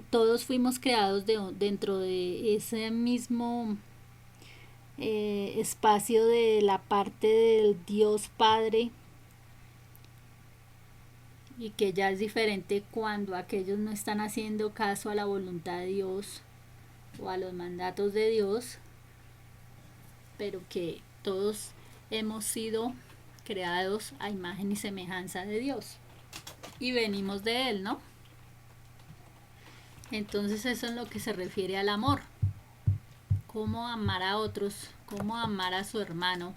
todos fuimos creados dentro de ese mismo espacio de la parte del Dios Padre, y que ya es diferente cuando aquellos no están haciendo caso a la voluntad de Dios o a los mandatos de Dios, pero que todos hemos sido creados a imagen y semejanza de Dios y venimos de Él, ¿no? Entonces eso es lo que se refiere al amor. Cómo amar a otros, cómo amar a su hermano,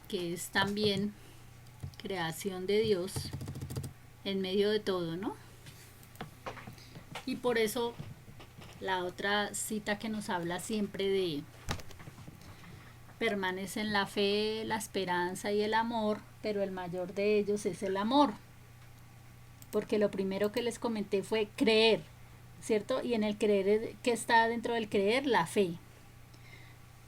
que es también creación de Dios en medio de todo, ¿no? Y por eso la otra cita que nos habla siempre de permanece en la fe, la esperanza y el amor, pero el mayor de ellos es el amor. Porque lo primero que les comenté fue creer, ¿cierto? Y en el creer, ¿qué está dentro del creer? La fe.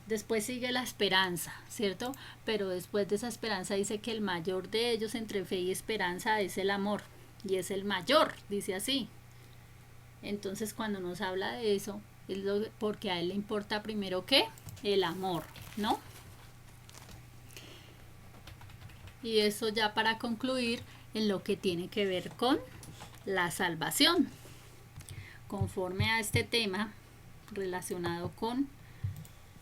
Después sigue la esperanza, ¿cierto? Pero después de esa esperanza dice que el mayor de ellos entre fe y esperanza es el amor. Y es el mayor, dice así. Entonces cuando nos habla de eso, es porque a él le importa primero ¿qué? El amor, ¿no? Y eso ya para concluir en lo que tiene que ver con la salvación. Conforme a este tema relacionado con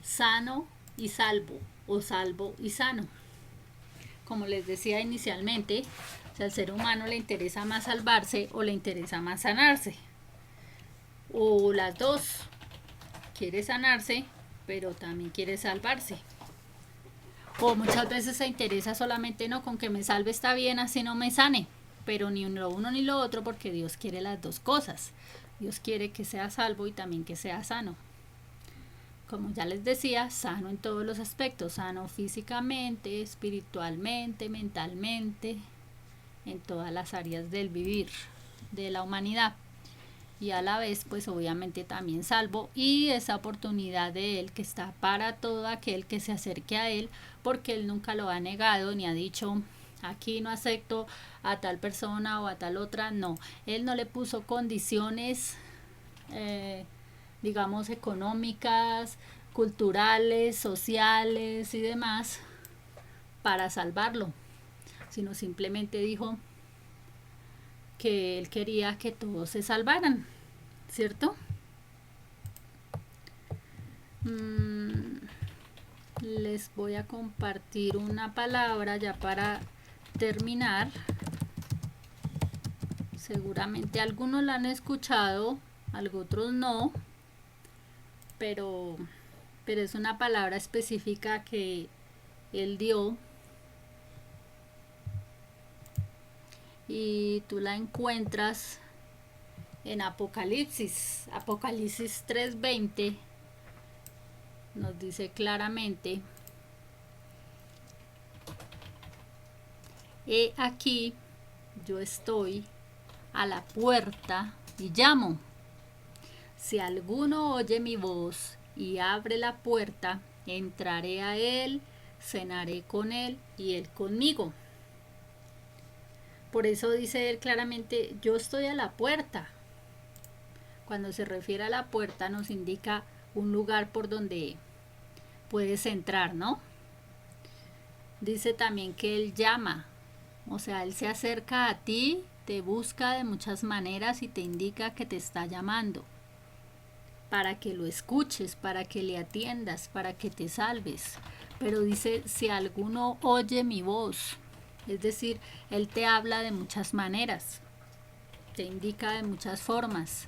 sano y salvo, o salvo y sano. Como les decía inicialmente, si al ser humano le interesa más salvarse o le interesa más sanarse, o las dos. Quiere sanarse, pero también quiere salvarse. O muchas veces se interesa solamente, no, con que me salve está bien, así no me sane, pero ni lo uno ni lo otro, porque Dios quiere las dos cosas. Dios quiere que sea salvo y también que sea sano. Como ya les decía, sano en todos los aspectos, sano físicamente, espiritualmente, mentalmente, en todas las áreas del vivir de la humanidad. Y a la vez, pues obviamente también salvo, y esa oportunidad de Él que está para todo aquel que se acerque a Él, porque Él nunca lo ha negado ni ha dicho aquí no acepto a tal persona o a tal otra. No, Él no le puso condiciones digamos económicas, culturales, sociales y demás para salvarlo, sino simplemente dijo que Él quería que todos se salvaran, ¿cierto? Les voy a compartir una palabra ya para terminar. Seguramente algunos la han escuchado, otros no, pero es una palabra específica que Él dio y tú la encuentras en Apocalipsis 3:20. Nos dice claramente: he aquí, yo estoy a la puerta y llamo. Si alguno oye mi voz y abre la puerta, entraré a él, cenaré con él y él conmigo. Por eso dice él claramente: yo estoy a la puerta. Cuando se refiere a la puerta nos indica un lugar por donde puedes entrar, ¿no? Dice también que Él llama, o sea, Él se acerca a ti, te busca de muchas maneras y te indica que te está llamando para que lo escuches, para que le atiendas, para que te salves. Pero dice: si alguno oye mi voz, es decir, Él te habla de muchas maneras, te indica de muchas formas,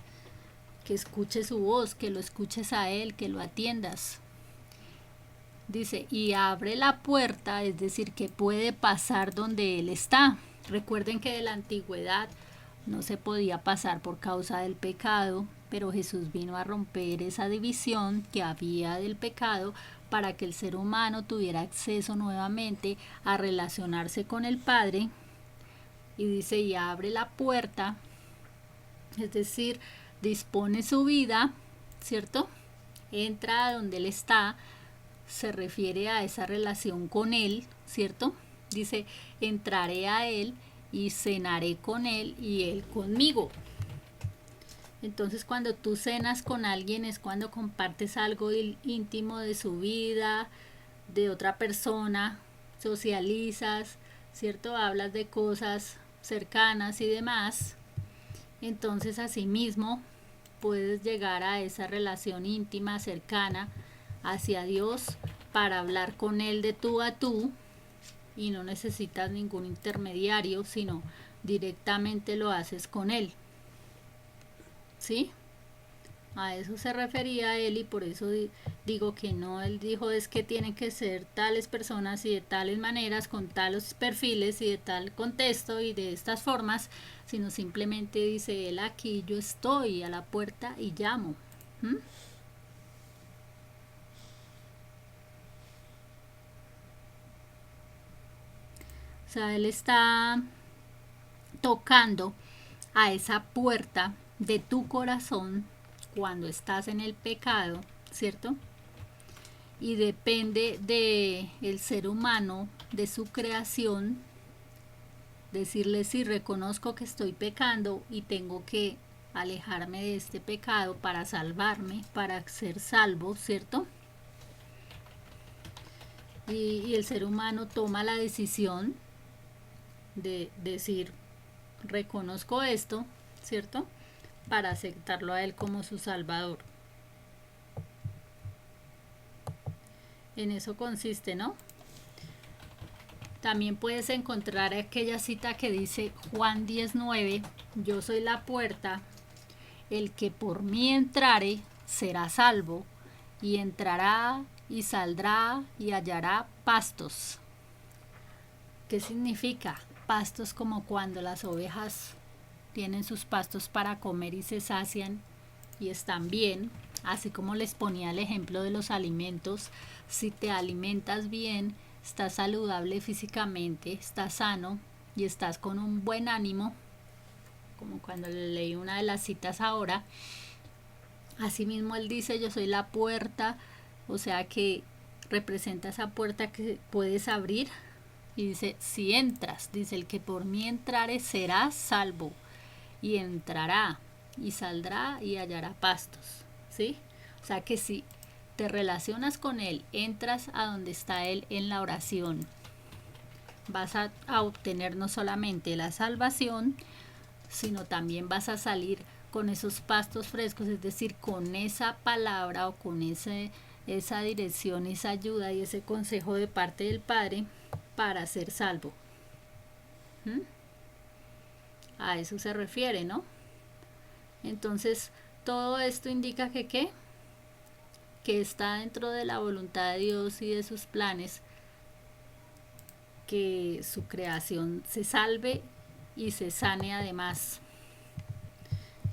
que escuches su voz, que lo escuches a Él, que lo atiendas. Dice: y abre la puerta, es decir, que puede pasar donde Él está. Recuerden que de la antigüedad no se podía pasar por causa del pecado, pero Jesús vino a romper esa división que había del pecado para que el ser humano tuviera acceso nuevamente a relacionarse con el Padre, y dice, y abre la puerta, es decir, dispone su vida, ¿cierto? Entra a donde él está, se refiere a esa relación con él, ¿cierto? Dice, entraré a él y cenaré con él y él conmigo. Entonces cuando tú cenas con alguien es cuando compartes algo íntimo de su vida, de otra persona, socializas, ¿cierto? Hablas de cosas cercanas y demás. Entonces asimismo puedes llegar a esa relación íntima, cercana hacia Dios para hablar con Él de tú a tú y no necesitas ningún intermediario, sino directamente lo haces con Él. ¿Sí? A eso se refería él y por eso digo que no, él dijo es que tienen que ser tales personas y de tales maneras, con tales perfiles y de tal contexto y de estas formas, sino simplemente dice él, aquí yo estoy a la puerta y llamo. ¿Mm? O sea, él está tocando a esa puerta de tu corazón cuando estás en el pecado, ¿cierto? Y depende de el ser humano, de su creación, decirle si reconozco que estoy pecando y tengo que alejarme de este pecado para salvarme, para ser salvo, ¿cierto? Y el ser humano toma la decisión de decir, reconozco esto, ¿cierto? Para aceptarlo a él como su salvador. En eso consiste, ¿no? También puedes encontrar aquella cita que dice Juan 19, yo soy la puerta, el que por mí entrare será salvo, y entrará y saldrá y hallará pastos. ¿Qué significa? Pastos como cuando las ovejas tienen sus pastos para comer y se sacian y están bien, así como les ponía el ejemplo de los alimentos. Si te alimentas bien, estás saludable físicamente, estás sano y estás con un buen ánimo, como cuando le leí una de las citas ahora. Asimismo él dice, yo soy la puerta, o sea que representa esa puerta que puedes abrir. Y dice, si entras, dice, el que por mí entrare será salvo, y entrará y saldrá y hallará pastos, ¿sí? O sea que si te relacionas con él, entras a donde está él en la oración, vas a obtener no solamente la salvación, sino también vas a salir con esos pastos frescos, es decir, con esa palabra o con esa dirección, esa ayuda y ese consejo de parte del Padre para ser salvo. ¿Mm? A eso se refiere, ¿no? Entonces, todo esto indica que ¿qué? Que está dentro de la voluntad de Dios y de sus planes que su creación se salve y se sane además.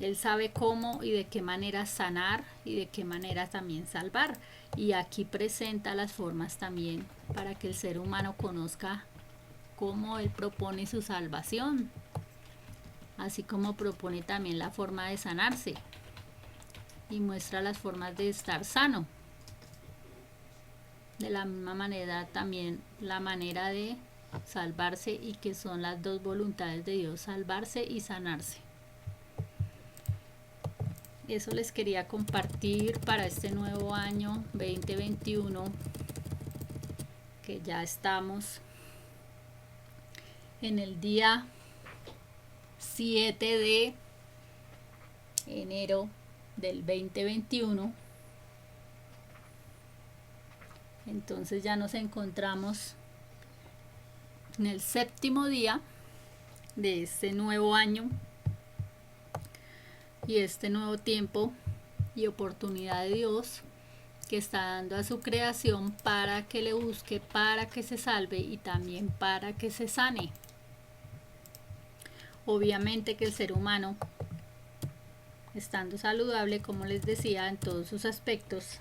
Él sabe cómo y de qué manera sanar y de qué manera también salvar. Y aquí presenta las formas también para que el ser humano conozca cómo Él propone su salvación, así como propone también la forma de sanarse y muestra las formas de estar sano. De la misma manera también la manera de salvarse y que son las dos voluntades de Dios, salvarse y sanarse. Eso les quería compartir para este nuevo año 2021, que ya estamos en el día 7 de enero del 2021. Entonces ya nos encontramos en el 7º día de este nuevo año y este nuevo tiempo y oportunidad de Dios que está dando a su creación para que le busque, para que se salve y también para que se sane. Obviamente que el ser humano, estando saludable, como les decía, en todos sus aspectos,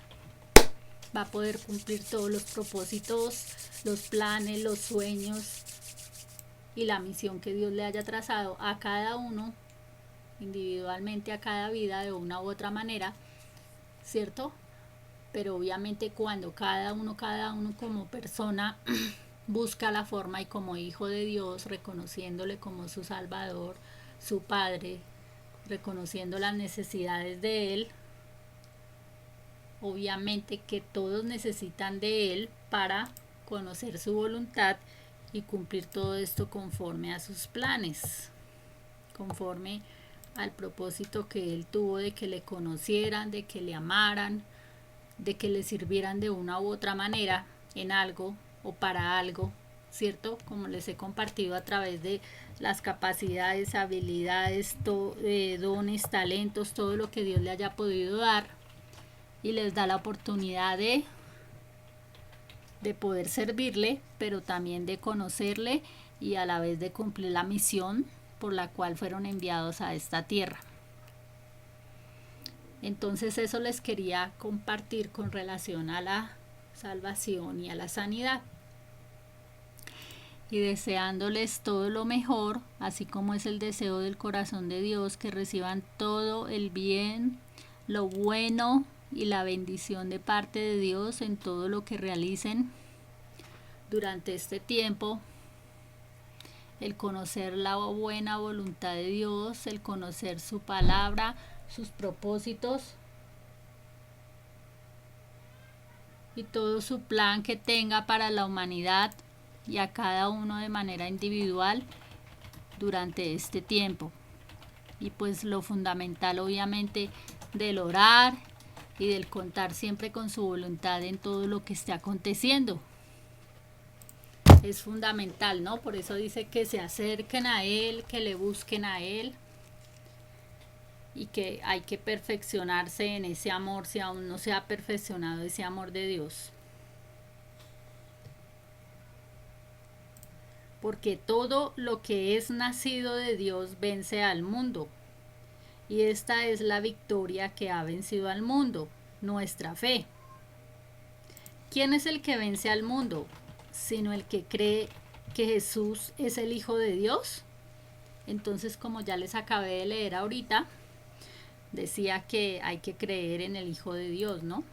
va a poder cumplir todos los propósitos, los planes, los sueños y la misión que Dios le haya trazado a cada uno, individualmente a cada vida de una u otra manera, ¿cierto? Pero obviamente cuando cada uno como persona busca la forma y como hijo de Dios, reconociéndole como su Salvador, su Padre, reconociendo las necesidades de Él, obviamente que todos necesitan de Él para conocer su voluntad y cumplir todo esto conforme a sus planes, conforme al propósito que Él tuvo de que le conocieran, de que le amaran, de que le sirvieran de una u otra manera en algo o para algo, ¿cierto? Como les he compartido a través de las capacidades, habilidades, dones, talentos, todo lo que Dios le haya podido dar, y les da la oportunidad de poder servirle, pero también de conocerle y a la vez de cumplir la misión por la cual fueron enviados a esta tierra. Entonces eso les quería compartir con relación a la salvación y a la sanidad. Y deseándoles todo lo mejor, así como es el deseo del corazón de Dios, que reciban todo el bien, lo bueno y la bendición de parte de Dios en todo lo que realicen durante este tiempo. El conocer la buena voluntad de Dios, el conocer su palabra, sus propósitos y todo su plan que tenga para la humanidad y a cada uno de manera individual durante este tiempo. Y pues lo fundamental obviamente del orar y del contar siempre con su voluntad en todo lo que esté aconteciendo. Es fundamental, ¿no? Por eso dice que se acerquen a Él, que le busquen a Él, y que hay que perfeccionarse en ese amor si aún no se ha perfeccionado ese amor de Dios. Porque todo lo que es nacido de Dios vence al mundo. Y esta es la victoria que ha vencido al mundo, nuestra fe. ¿Quién es el que vence al mundo? Sino el que cree que Jesús es el Hijo de Dios. Entonces, como ya les acabé de leer ahorita, decía que hay que creer en el Hijo de Dios, ¿no?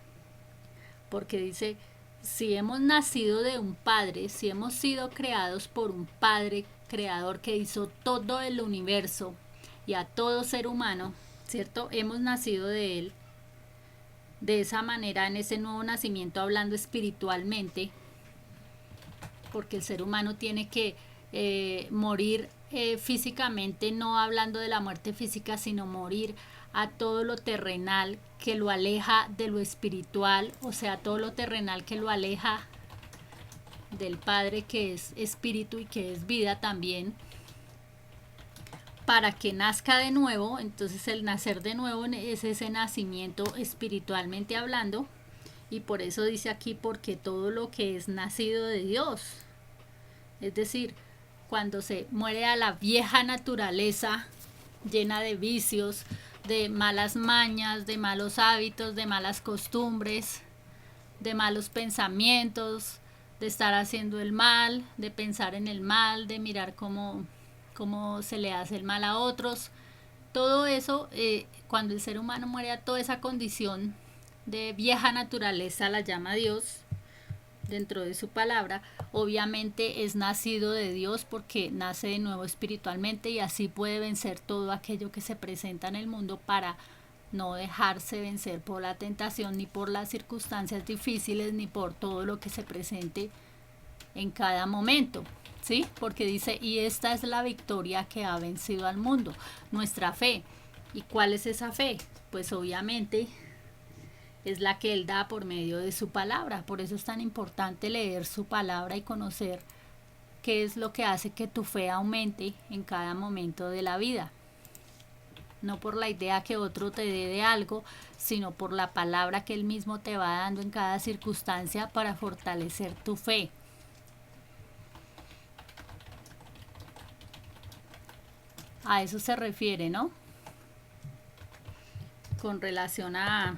Porque dice, si hemos nacido de un Padre, si hemos sido creados por un Padre creador que hizo todo el universo y a todo ser humano, ¿cierto? Hemos nacido de Él. De esa manera, en ese nuevo nacimiento, hablando espiritualmente, porque el ser humano tiene que morir físicamente, no hablando de la muerte física, sino morir a todo lo terrenal que lo aleja de lo espiritual, o sea, todo lo terrenal que lo aleja del Padre, que es espíritu y que es vida también, para que nazca de nuevo. Entonces el nacer de nuevo es ese nacimiento espiritualmente hablando, y por eso dice aquí, porque todo lo que es nacido de Dios, es decir, cuando se muere a la vieja naturaleza llena de vicios, de malas mañas, de malos hábitos, de malas costumbres, de malos pensamientos, de estar haciendo el mal, de pensar en el mal, de mirar cómo se le hace el mal a otros. Todo eso, cuando el ser humano muere a toda esa condición de vieja naturaleza, la llama Dios dentro de su palabra, obviamente es nacido de Dios porque nace de nuevo espiritualmente, y así puede vencer todo aquello que se presenta en el mundo para no dejarse vencer por la tentación, ni por las circunstancias difíciles, ni por todo lo que se presente en cada momento, ¿sí? Porque dice, y esta es la victoria que ha vencido al mundo, nuestra fe. ¿Y cuál es esa fe? Pues obviamente es la que Él da por medio de su palabra. Por eso es tan importante leer su palabra y conocer qué es lo que hace que tu fe aumente en cada momento de la vida. No por la idea que otro te dé de algo, sino por la palabra que Él mismo te va dando en cada circunstancia para fortalecer tu fe. A eso se refiere, ¿no? Con relación a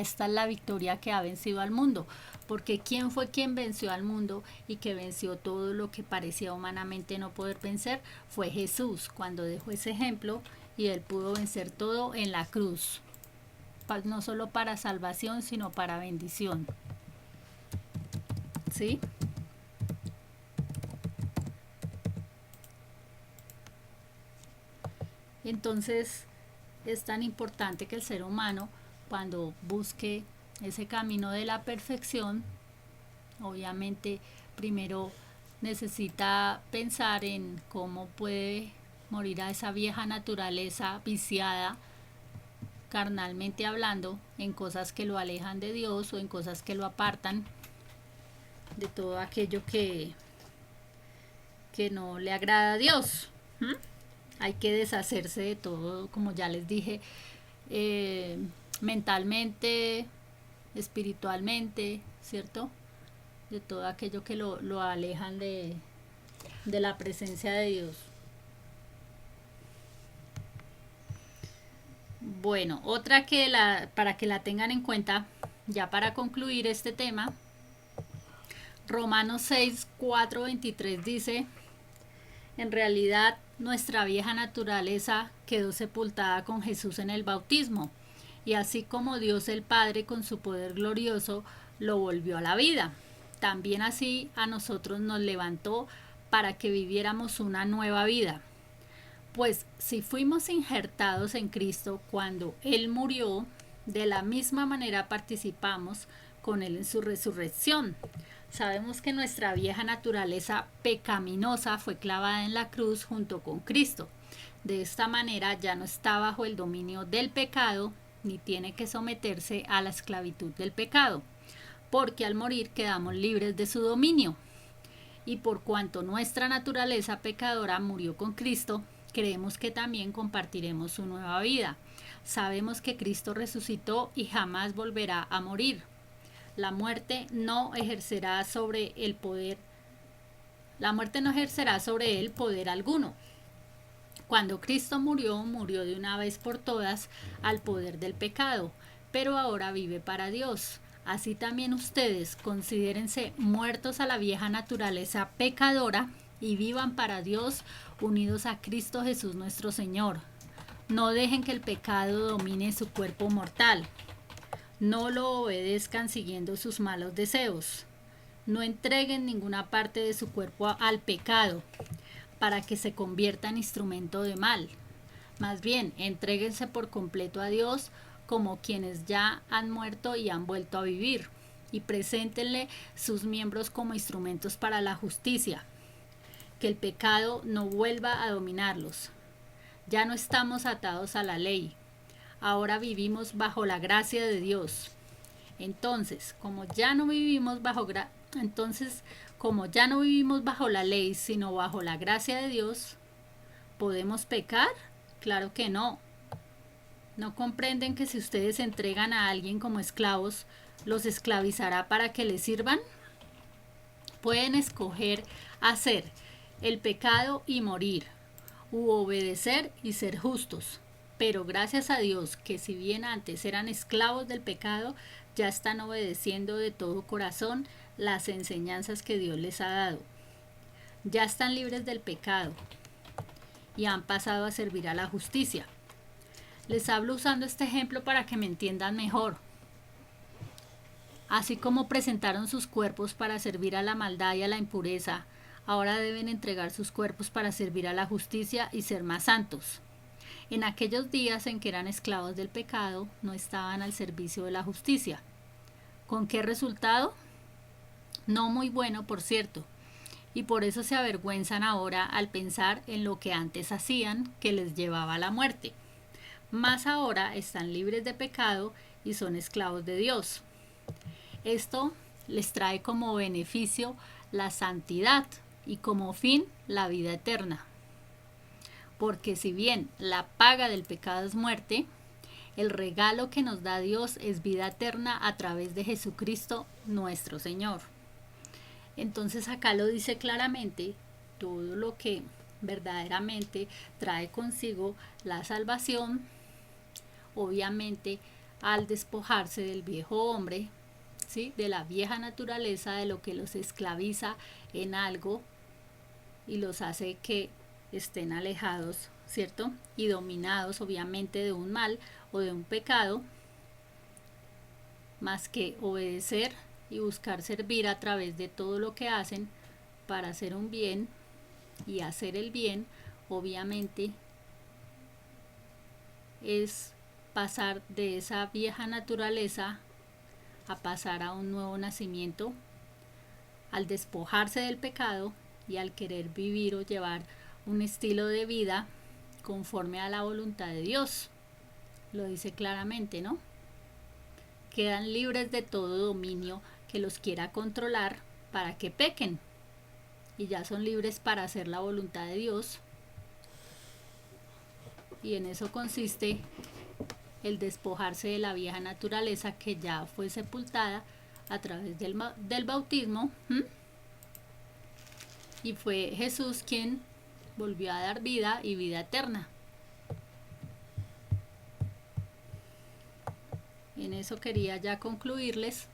esta es la victoria que ha vencido al mundo, Porque ¿quién fue quien venció al mundo y que venció todo lo que parecía humanamente no poder vencer? Fue Jesús, cuando dejó ese ejemplo y él pudo vencer todo en la cruz. No solo para salvación, sino para bendición. ¿Sí? Entonces es tan importante que el ser humano, cuando busque ese camino de la perfección, obviamente primero necesita pensar en cómo puede morir a esa vieja naturaleza viciada, carnalmente hablando, en cosas que lo alejan de Dios o en cosas que lo apartan de todo aquello que no le agrada a Dios. ¿Mm? Hay que deshacerse de todo, como ya les dije, mentalmente, espiritualmente, ¿cierto? De todo aquello que lo alejan de la presencia de Dios. Bueno, otra para que la tengan en cuenta, ya para concluir este tema, Romanos 6, 4, 23 dice: en realidad, nuestra vieja naturaleza quedó sepultada con Jesús en el bautismo, y así como Dios el Padre con su poder glorioso lo volvió a la vida, también así a nosotros nos levantó para que viviéramos una nueva vida. Pues si fuimos injertados en Cristo cuando Él murió, de la misma manera participamos con Él en su resurrección. Sabemos que nuestra vieja naturaleza pecaminosa fue clavada en la cruz junto con Cristo. De esta manera ya no está bajo el dominio del pecado, ni tiene que someterse a la esclavitud del pecado, porque al morir quedamos libres de su dominio. Y por cuanto nuestra naturaleza pecadora murió con Cristo, creemos que también compartiremos su nueva vida. Sabemos que Cristo resucitó y jamás volverá a morir. La muerte no ejercerá sobre el poder. La muerte no ejercerá sobre él poder alguno. Cuando Cristo murió, murió de una vez por todas al poder del pecado, pero ahora vive para Dios. Así también ustedes considérense muertos a la vieja naturaleza pecadora y vivan para Dios unidos a Cristo Jesús nuestro Señor. No dejen que el pecado domine su cuerpo mortal. No lo obedezcan siguiendo sus malos deseos. No entreguen ninguna parte de su cuerpo al pecado para que se convierta en instrumento de mal. Más bien, entréguense por completo a Dios como quienes ya han muerto y han vuelto a vivir, y preséntenle sus miembros como instrumentos para la justicia. Que el pecado no vuelva a dominarlos. Ya no estamos atados a la ley. Ahora vivimos bajo la gracia de Dios. Entonces, como ya no vivimos bajo la ley, sino bajo la gracia de Dios, ¿podemos pecar? Claro que no. ¿No comprenden que si ustedes entregan a alguien como esclavos, los esclavizará para que les sirvan? Pueden escoger hacer el pecado y morir, u obedecer y ser justos. Pero gracias a Dios que si bien antes eran esclavos del pecado, ya están obedeciendo de todo corazón las enseñanzas que Dios les ha dado. Ya están libres del pecado y han pasado a servir a la justicia. Les hablo usando este ejemplo para que me entiendan mejor. Así como presentaron sus cuerpos para servir a la maldad y a la impureza, ahora deben entregar sus cuerpos para servir a la justicia y ser más santos. En aquellos días en que eran esclavos del pecado, no estaban al servicio de la justicia. ¿Con qué resultado? No muy bueno, por cierto. Y por eso se avergüenzan ahora al pensar en lo que antes hacían, que les llevaba a la muerte. Mas ahora están libres de pecado y son esclavos de Dios. Esto les trae como beneficio la santidad y como fin la vida eterna. Porque si bien la paga del pecado es muerte, el regalo que nos da Dios es vida eterna a través de Jesucristo nuestro Señor. Entonces acá lo dice claramente, todo lo que verdaderamente trae consigo la salvación, obviamente al despojarse del viejo hombre, ¿sí? De la vieja naturaleza, de lo que los esclaviza en algo y los hace que estén alejados, ¿cierto? Y dominados obviamente de un mal o de un pecado, más que obedecer y buscar servir a través de todo lo que hacen para hacer un bien y hacer el bien, obviamente es pasar de esa vieja naturaleza a pasar a un nuevo nacimiento, al despojarse del pecado y al querer vivir o llevar un estilo de vida conforme a la voluntad de Dios. Lo dice claramente, ¿no? Quedan libres de todo dominio que los quiera controlar para que pequen. Y ya son libres para hacer la voluntad de Dios. Y en eso consiste el despojarse de la vieja naturaleza que ya fue sepultada a través del bautismo. Y fue Jesús quien volvió a dar vida y vida eterna. En eso quería ya concluirles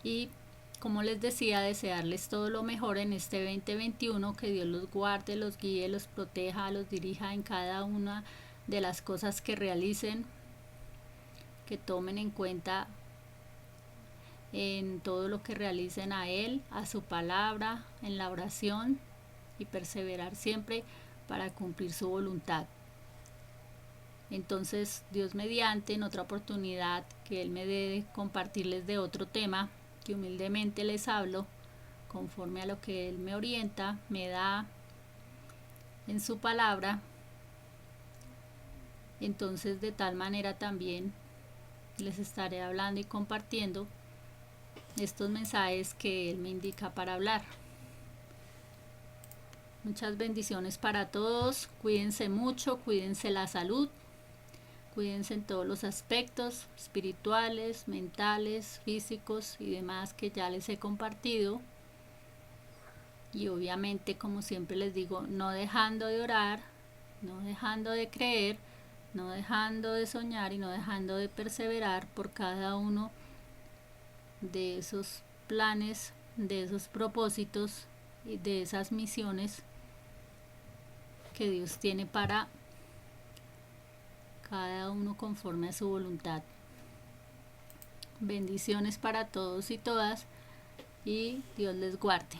y, como les decía, desearles todo lo mejor en este 2021, que Dios los guarde, los guíe, los proteja, los dirija en cada una de las cosas que realicen, que tomen en cuenta en todo lo que realicen a Él, a su palabra, en la oración y perseverar siempre para cumplir su voluntad. Entonces, Dios mediante, en otra oportunidad que Él me dé de compartirles de otro tema, que humildemente les hablo, conforme a lo que Él me orienta, me da en su palabra. Entonces, de tal manera también les estaré hablando y compartiendo estos mensajes que Él me indica para hablar. Muchas bendiciones para todos, cuídense mucho, cuídense la salud, cuídense en todos los aspectos espirituales, mentales, físicos y demás que ya les he compartido. Y obviamente, como siempre les digo, no dejando de orar, no dejando de creer, no dejando de soñar y no dejando de perseverar por cada uno de esos planes, de esos propósitos y de esas misiones que Dios tiene para cada uno conforme a su voluntad. Bendiciones para todos y todas y Dios les guarde.